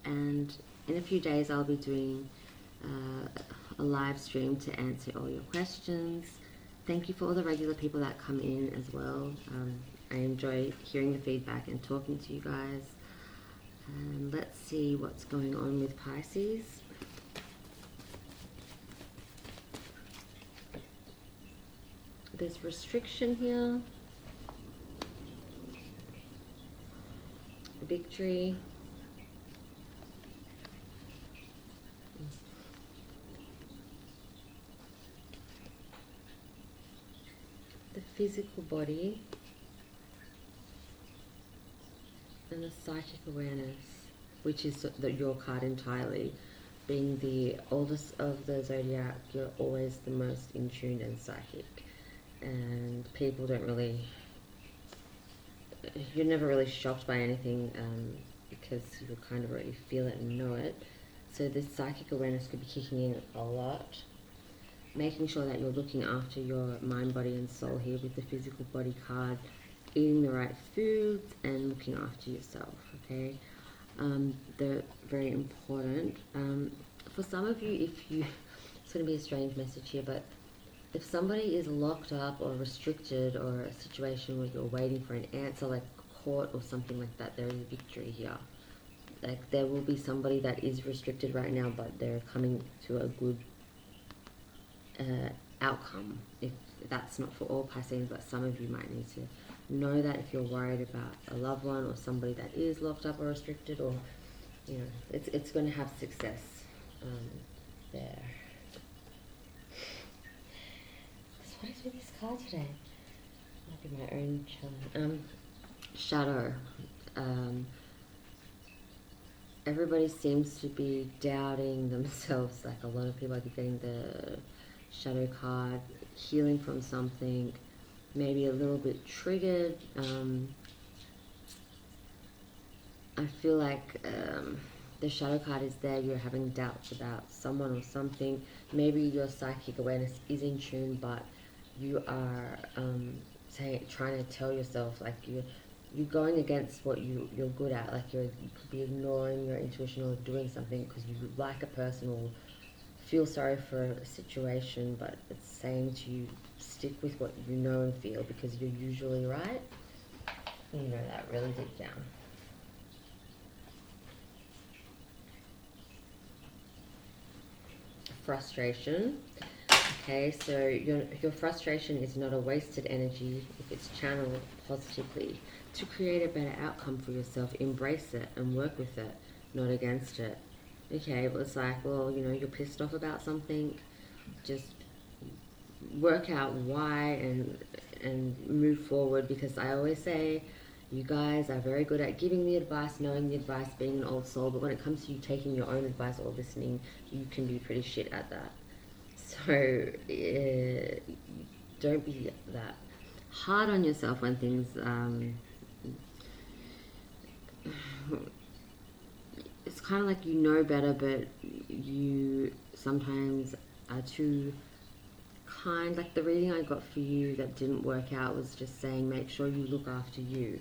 And in a few days, I'll be doing a live stream to answer all your questions. Thank you for all the regular people that come in as well. I enjoy hearing the feedback and talking to you guys. Let's see what's going on with Pisces. There's restriction here, victory, the physical body, and the psychic awareness, which is your card entirely. being the oldest of the zodiac, you're always the most in tune and psychic. And people don't really, you're never really shocked by anything because you kind of already feel it and know it. So this psychic awareness could be kicking in a lot. Making sure that you're looking after your mind, body and soul here with the physical body card. Eating the right foods and looking after yourself, okay? They're very important. For some of you, it's going to be a strange message here, but if somebody is locked up or restricted or a situation where you're waiting for an answer like court or something like that, there is victory here. Like there will be somebody that is restricted right now, but they're coming to a good outcome. If that's not for all Pisceans, but some of you might need to know that if you're worried about a loved one or somebody that is locked up or restricted, or you know, it's going to have success there. So what is with this card today? Might be my own challenge. Shadow. Everybody seems to be doubting themselves. Like a lot of people are getting the shadow card, healing from something, maybe a little bit triggered. I feel like the shadow card is there, you're having doubts about someone or something. Maybe your psychic awareness is in tune, but you are trying to tell yourself, like you're going against what you're good at. Like you could be ignoring your intuition or doing something because you like a person or feel sorry for a situation, but it's saying to you, stick with what you know and feel because you're usually right. You know that really deep down. Frustration. Okay, so your frustration is not a wasted energy if it's channeled positively to create a better outcome for yourself. Embrace it and work with it, not against it. Okay, but it's like, well, you know, you're pissed off about something, just work out why and move forward, because I always say you guys are very good at giving the advice, knowing the advice, being an old soul, but when it comes to you taking your own advice or listening, you can be pretty shit at that. So don't be that hard on yourself when things it's kind of like you know better, but you sometimes are too kind. Like the reading I got for you that didn't work out was just saying make sure you look after you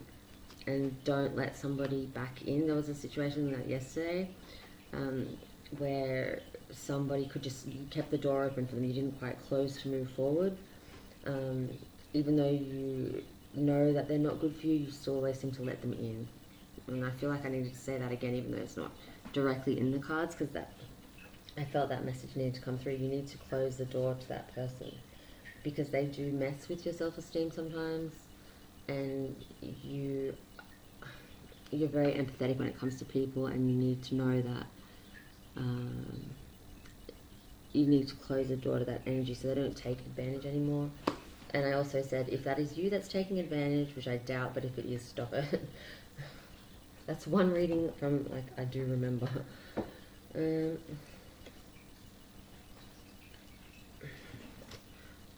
and don't let somebody back in. There was a situation like yesterday where somebody you kept the door open for them, you didn't quite close to move forward, even though you know that they're not good for you, you still always seem to let them in. And I feel like I needed to say that again, even though it's not directly in the cards, because I felt that message needed to come through. You need to close the door to that person because they do mess with your self-esteem sometimes, and you're very empathetic when it comes to people, and you need to know that you need to close the door to that energy so they don't take advantage anymore. And I also said, if that is you that's taking advantage, which I doubt, but if it is, stop it. That's one reading from, like, I do remember.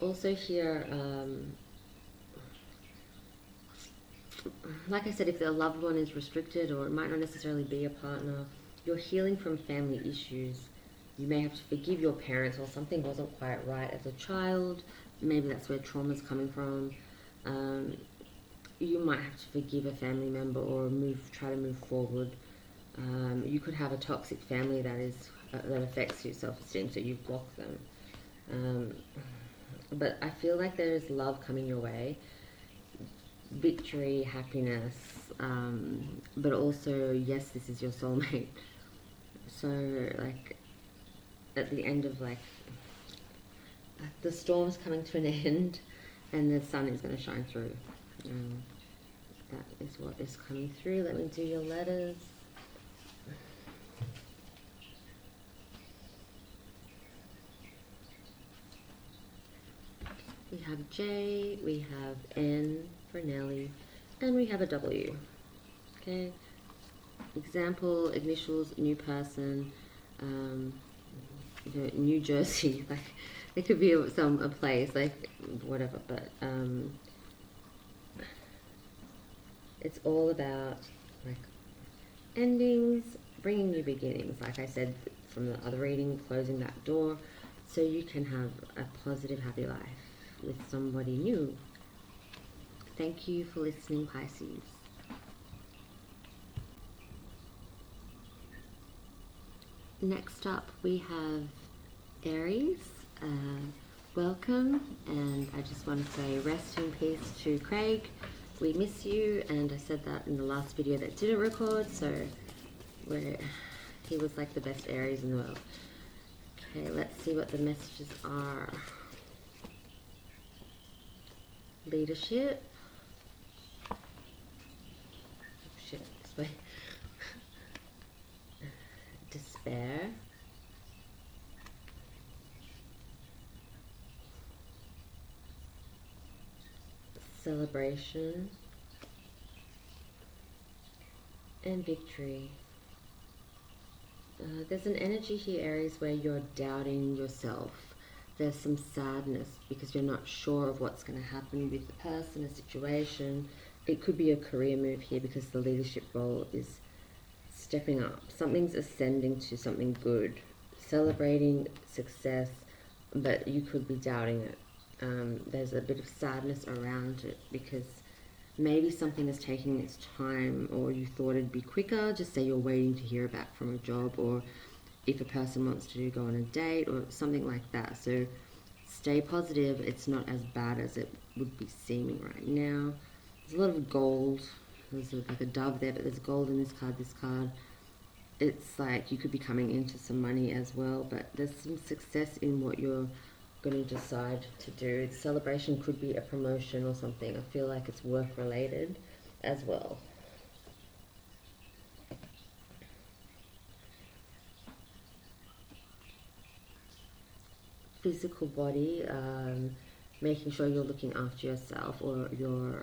Also here, like I said, if the loved one is restricted, or it might not necessarily be a partner, you're healing from family issues. You may have to forgive your parents, or something wasn't quite right as a child. Maybe that's where trauma's coming from. You might have to forgive a family member or try to move forward. You could have a toxic family that affects your self-esteem, so you block them. But I feel like there is love coming your way, victory, happiness, but also, yes, this is your soulmate. So, like, at the end of, like, the storm's coming to an end, and the sun is going to shine through. That is what is coming through. Let me do your letters. We have J, we have N for Nelly, and we have a W. Okay. Example, initials, new person. New Jersey, like it could be a place, like whatever, but it's all about like endings, bringing new beginnings, like I said from the other reading, closing that door so you can have a positive, happy life with somebody new. Thank you for listening, Pisces. Next up we have Aries. Welcome, and I just want to say rest in peace to Craig. We miss you, and I said that in the last video that didn't record, so he was like the best Aries in the world. Okay, let's see what the messages are. Leadership. Oh, shit, this way. Despair. Celebration. And victory. There's an energy here, Aries, where you're doubting yourself. There's some sadness because you're not sure of what's going to happen with the person, a situation. It could be a career move here because the leadership role is stepping up. Something's ascending to something good, celebrating success, but you could be doubting it. There's a bit of sadness around it because maybe something is taking its time, or you thought it'd be quicker. Just say you're waiting to hear back from a job, or if a person wants to go on a date or something like that. So stay positive. It's not as bad as it would be seeming right now. There's a lot of gold. There's like a dove there, but there's gold in this card. It's like you could be coming into some money as well, but there's some success in what you're going to decide to do. The celebration could be a promotion or something. I feel like it's work related as well. Physical body, making sure you're looking after yourself, or your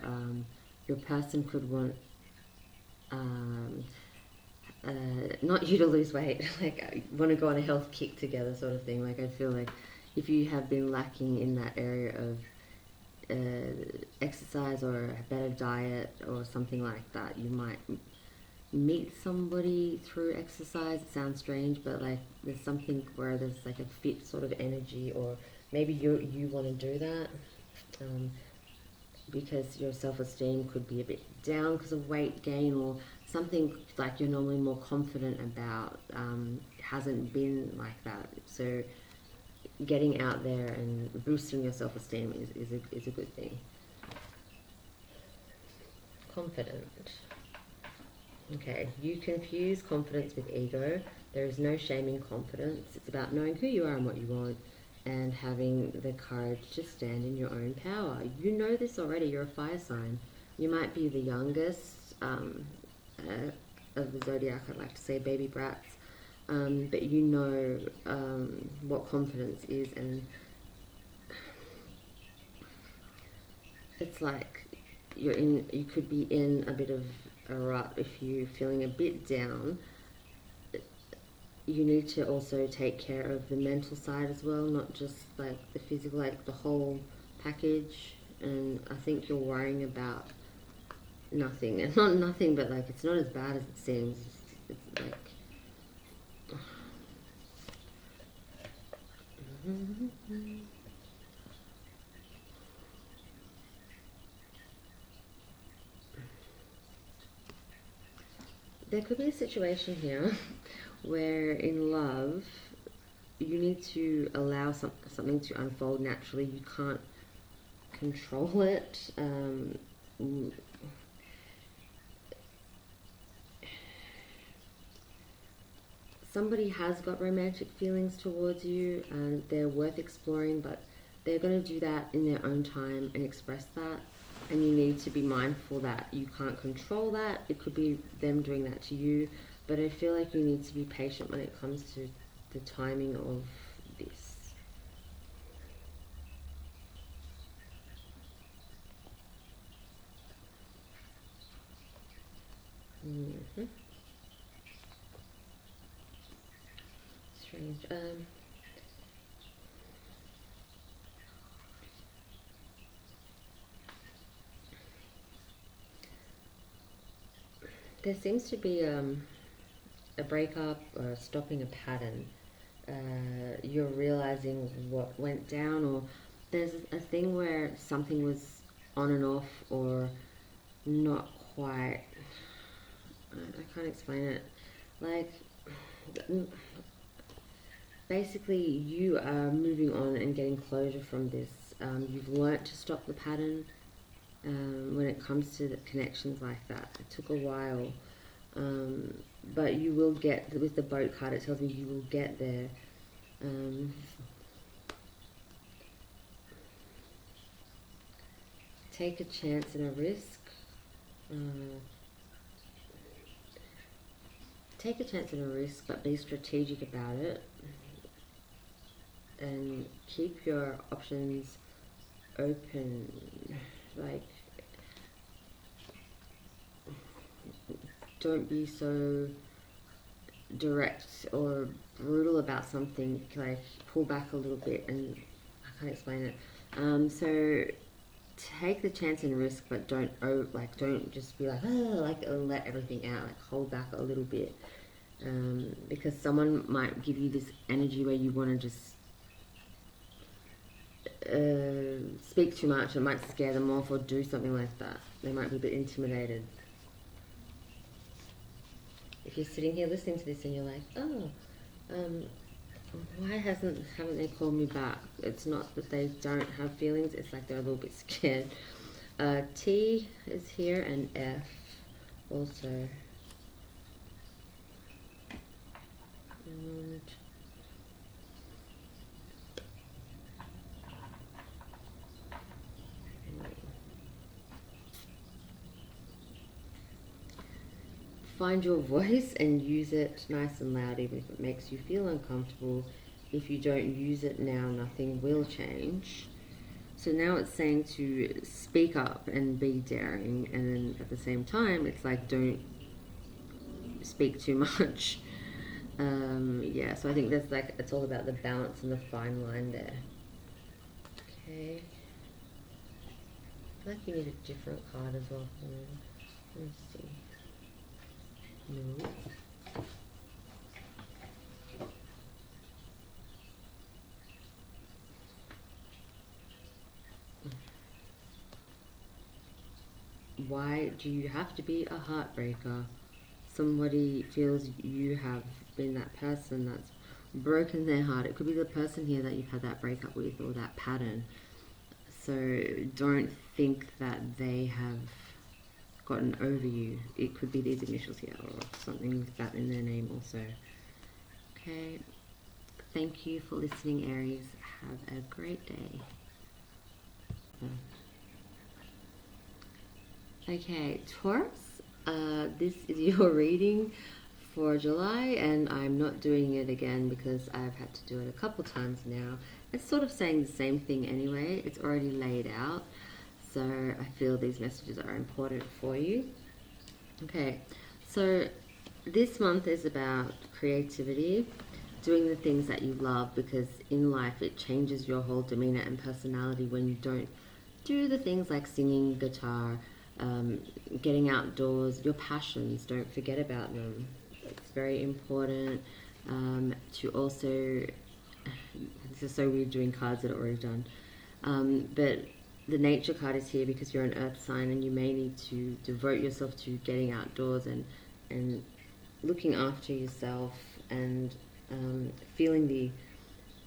person could want not you to lose weight, like want to go on a health kick together sort of thing. Like I feel like if you have been lacking in that area of exercise or a better diet or something like that, you might meet somebody through exercise. It sounds strange, but like there's something where there's like a fit sort of energy, or maybe you want to do that because your self-esteem could be a bit down because of weight gain, or something like you're normally more confident about hasn't been like that. So getting out there and boosting your self-esteem is a good thing. Confident. Okay, you confuse confidence with ego. There is no shaming confidence. It's about knowing who you are and what you want, and having the courage to stand in your own power. You know this already. You're a fire sign. You might be the youngest of the zodiac. I'd like to say baby brats. But you know what confidence is, and it's like you could be in a bit of a rut if you're feeling a bit down. You need to also take care of the mental side as well, not just like the physical, like the whole package. And I think you're worrying about nothing, and not nothing, but like it's not as bad as it seems. It's like there could be a situation here where in love you need to allow something to unfold naturally. You can't control it. Somebody has got romantic feelings towards you, and they're worth exploring, but they're going to do that in their own time and express that. And you need to be mindful that you can't control that. It could be them doing that to you, but I feel like you need to be patient when it comes to the timing of this. strange. There seems to be a breakup or stopping a pattern. You're realizing what went down, or there's a thing where something was on and off, or not quite. I can't explain it. Like, basically, you are moving on and getting closure from this. You've learnt to stop the pattern. When it comes to the connections like that, it took a while, but you will get, with the boat card it tells me you will get there. Take a chance and a risk. Take a chance and a risk, but be strategic about it, and keep your options open. Like, don't be so direct or brutal about something. Like, pull back a little bit, and I can't explain it. So take the chance and risk, but don't just be like, oh, like, let everything out. Like, hold back a little bit, because someone might give you this energy where you want to just speak too much. It might scare them off, or do something like that. They might be a bit intimidated. If you're sitting here listening to this and you're like, oh, why haven't they called me back? It's not that they don't have feelings, it's like they're a little bit scared. T is here, and F also. And find your voice and use it nice and loud, even if it makes you feel uncomfortable. If you don't use it now, nothing will change. So now it's saying to speak up and be daring, and then at the same time, it's like, don't speak too much. Yeah, so I think there's like, it's all about the balance and the fine line there. Okay. I feel like you need a different card as well. Let me see. No. Why do you have to be a heartbreaker? Somebody feels you have been that person that's broken their heart. It could be the person here that you've had that breakup with, or that pattern. So don't think that they have gotten over you. It could be these initials here, or something with that in their name also. Okay. Thank you for listening, Aries. Have a great day. Okay, Taurus, this is your reading for July, and I'm not doing it again because I've had to do it a couple times now. It's sort of saying the same thing anyway. It's already laid out, so I feel these messages are important for you. Okay, so this month is about creativity, doing the things that you love, because in life it changes your whole demeanor and personality when you don't do the things like singing, guitar, getting outdoors, your passions. Don't forget about them. It's very important to also, this is so weird doing cards that are already done, but the nature card is here because you're an earth sign, and you may need to devote yourself to getting outdoors and looking after yourself, and feeling the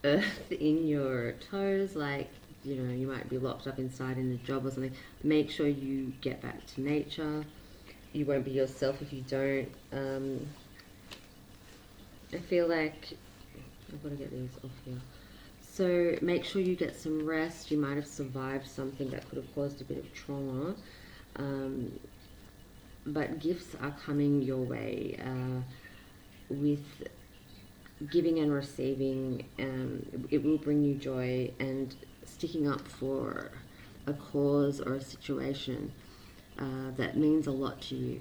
earth in your toes. Like, you know, you might be locked up inside in a job or something. Make sure you get back to nature. You won't be yourself if you don't. I feel like I've got to get these off here. So make sure you get some rest. You might have survived something that could have caused a bit of trauma. But gifts are coming your way with giving and receiving. It will bring you joy, and sticking up for a cause or a situation that means a lot to you.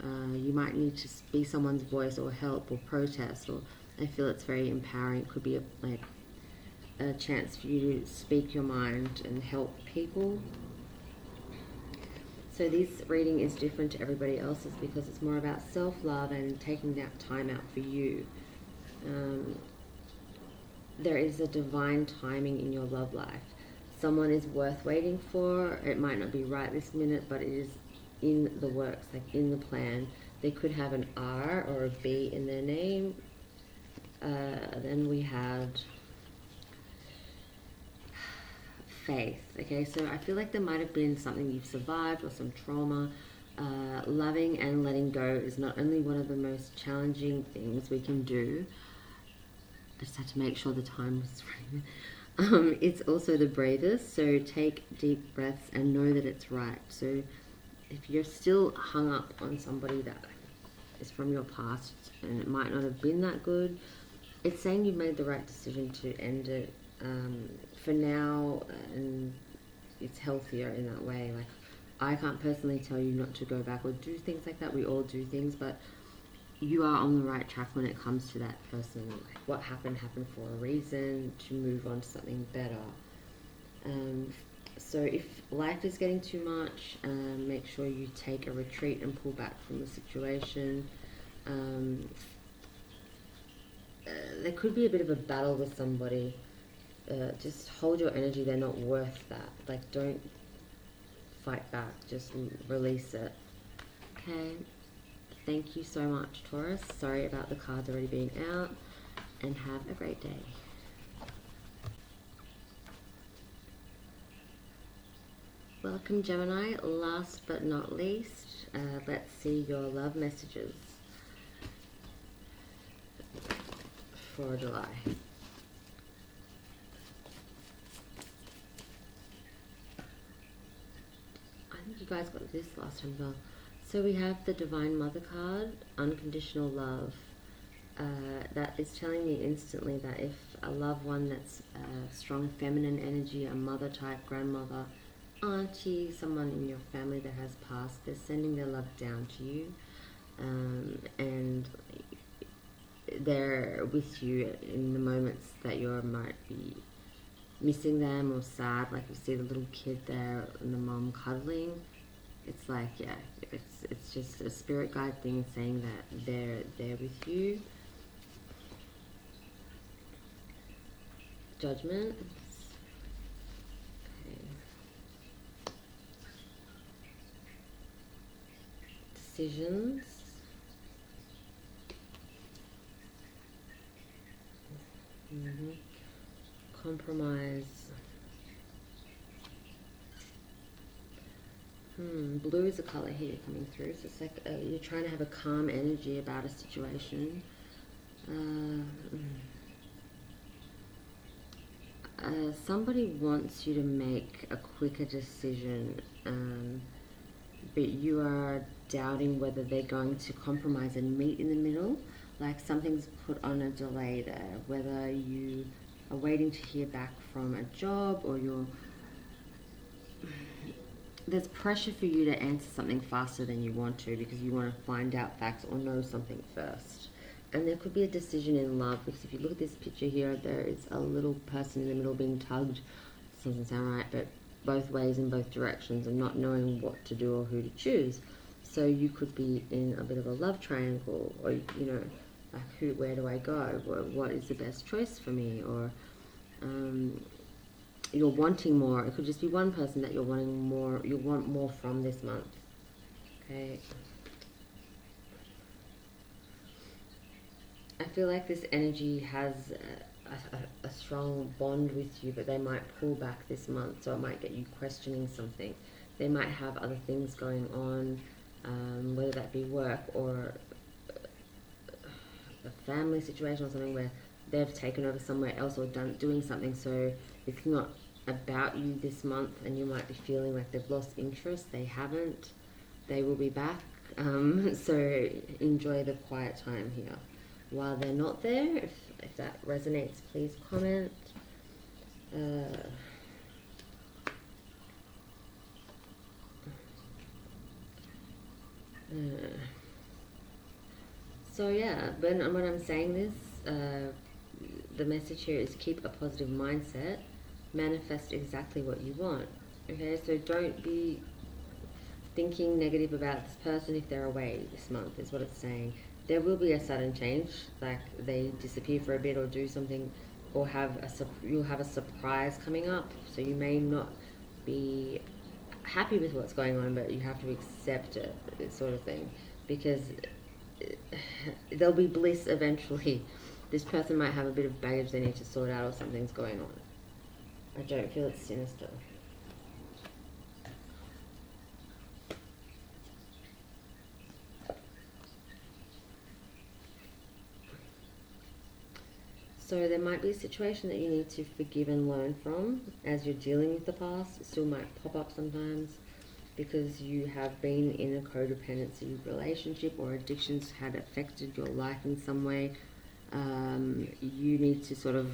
You might need to be someone's voice, or help, or protest, or I feel it's very empowering. It could be a chance for you to speak your mind and help people. So this reading is different to everybody else's because it's more about self-love and taking that time out for you. There is a divine timing in your love life. Someone is worth waiting for. It might not be right this minute, but it is in the works, like in the plan. They could have an R or a B in their name. Then we had faith. Okay, so I feel like there might have been something you've survived or some trauma. Loving and letting go is not only one of the most challenging things we can do. I just had to make sure the time was right. It's also the bravest, so take deep breaths and know that it's right. So if you're still hung up on somebody that is from your past and it might not have been that good, it's saying you've made the right decision to end it for now, and it's healthier in that way. Like, I can't personally tell you not to go back or do things like that. We all do things, but you are on the right track when it comes to that person. Like, what happened for a reason, to move on to something better. So if life is getting too much, make sure you take a retreat and pull back from the situation. There could be a bit of a battle with somebody. Just hold your energy. They're not worth that. Like, don't fight back. Just release it. Okay. Thank you so much, Taurus. Sorry about the cards already being out. And have a great day. Welcome, Gemini. Last but not least, let's see your love messages for July. I think you guys got this last time as well. So we have the Divine Mother card, unconditional love. That is telling me instantly that if a loved one that's a strong feminine energy, a mother type, grandmother, auntie, someone in your family that has passed, they're sending their love down to you. And they're with you in the moments that you might be missing them or sad. Like, you see the little kid there and the mom cuddling. It's like, yeah, it's just a spirit guide thing saying that they're there with you. Judgment. Okay. Decisions. Compromise. Blue is a color here coming through. So it's like you're trying to have a calm energy about a situation. Somebody wants you to make a quicker decision, but you are doubting whether they're going to compromise and meet in the middle. Like, something's put on a delay there, whether you are waiting to hear back from a job or there's pressure for you to answer something faster than you want to because you want to find out facts or know something first. And there could be a decision in love, because if you look at this picture here, there is a little person in the middle being tugged. This doesn't sound right, but both ways in both directions, and not knowing what to do or who to choose. So you could be in a bit of a love triangle, or, you know, like, where do I go? What is the best choice for me? Or you're wanting more. It could just be one person that you're wanting more. You want more from this month. Okay. I feel like this energy has a strong bond with you, but they might pull back this month, so it might get you questioning something. They might have other things going on, whether that be work or a family situation or something where they've taken over somewhere else or doing something, so it's not about you this month, and you might be feeling like they've lost interest. They haven't. They will be back. So enjoy the quiet time here while they're not there. If that resonates, please comment. So yeah, but when I'm saying this, the message here is keep a positive mindset, manifest exactly what you want. Okay, so don't be thinking negative about this person if they're away this month, is what it's saying. There will be a sudden change, like they disappear for a bit or do something, or you'll have a surprise coming up. So you may not be happy with what's going on, but you have to accept it, sort of thing, because there'll be bliss eventually. This person might have a bit of baggage they need to sort out, or something's going on. I don't feel it's sinister. So there might be a situation that you need to forgive and learn from as you're dealing with the past. It still might pop up sometimes because you have been in a codependency relationship, or addictions had affected your life in some way. You need to sort of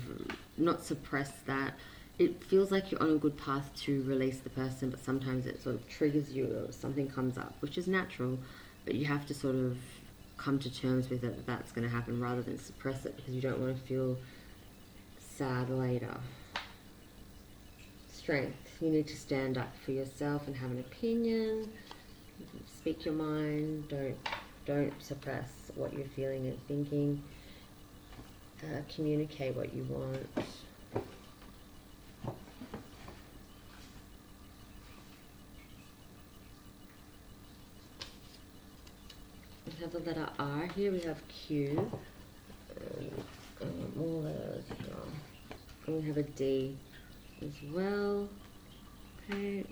not suppress that. It feels like you're on a good path to release the person, but sometimes it sort of triggers you or something comes up, which is natural, but you have to sort of come to terms with it, that that's going to happen, rather than suppress it because you don't want to feel sad later. Strength. You need to stand up for yourself and have an opinion. Speak your mind. Don't suppress what you're feeling and thinking. Communicate what you want. We have the letter R here. We have Q. More letters. And we have a D as well. Okay.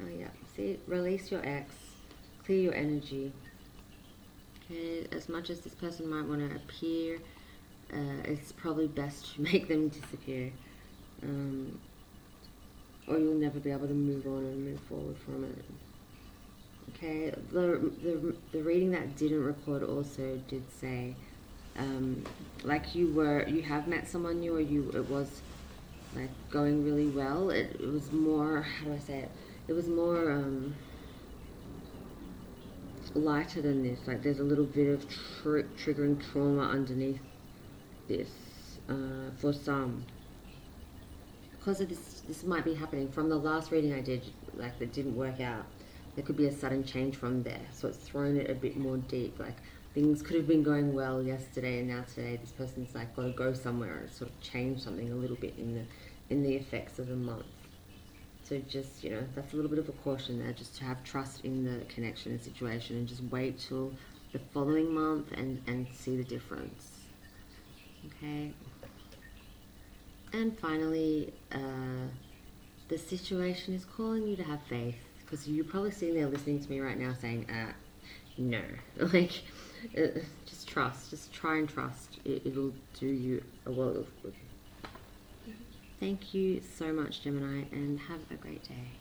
Oh yeah. See, release your ex. Clear your energy. Okay. As much as this person might want to appear, it's probably best to make them disappear. Or you'll never be able to move on and move forward from it. Okay, the reading that didn't record also did say, like you have met someone new, or it was like going really well. It was more, how do I say it? It was more lighter than this. Like there's a little bit of triggering trauma underneath this for some. Because of this might be happening from the last reading I did, like that didn't work out. There could be a sudden change from there, so it's thrown it a bit more deep. Like things could have been going well yesterday, and now today this person's like got to go somewhere and sort of change something a little bit in the effects of the month. So just, you know, that's a little bit of a caution there, just to have trust in the connection and situation, and just wait till the following month and see the difference. Okay. And finally, the situation is calling you to have faith. Because you're probably sitting there listening to me right now saying, no. Like, just trust. Just try and trust. It'll do you a world of good. Thank you so much, Gemini, and have a great day.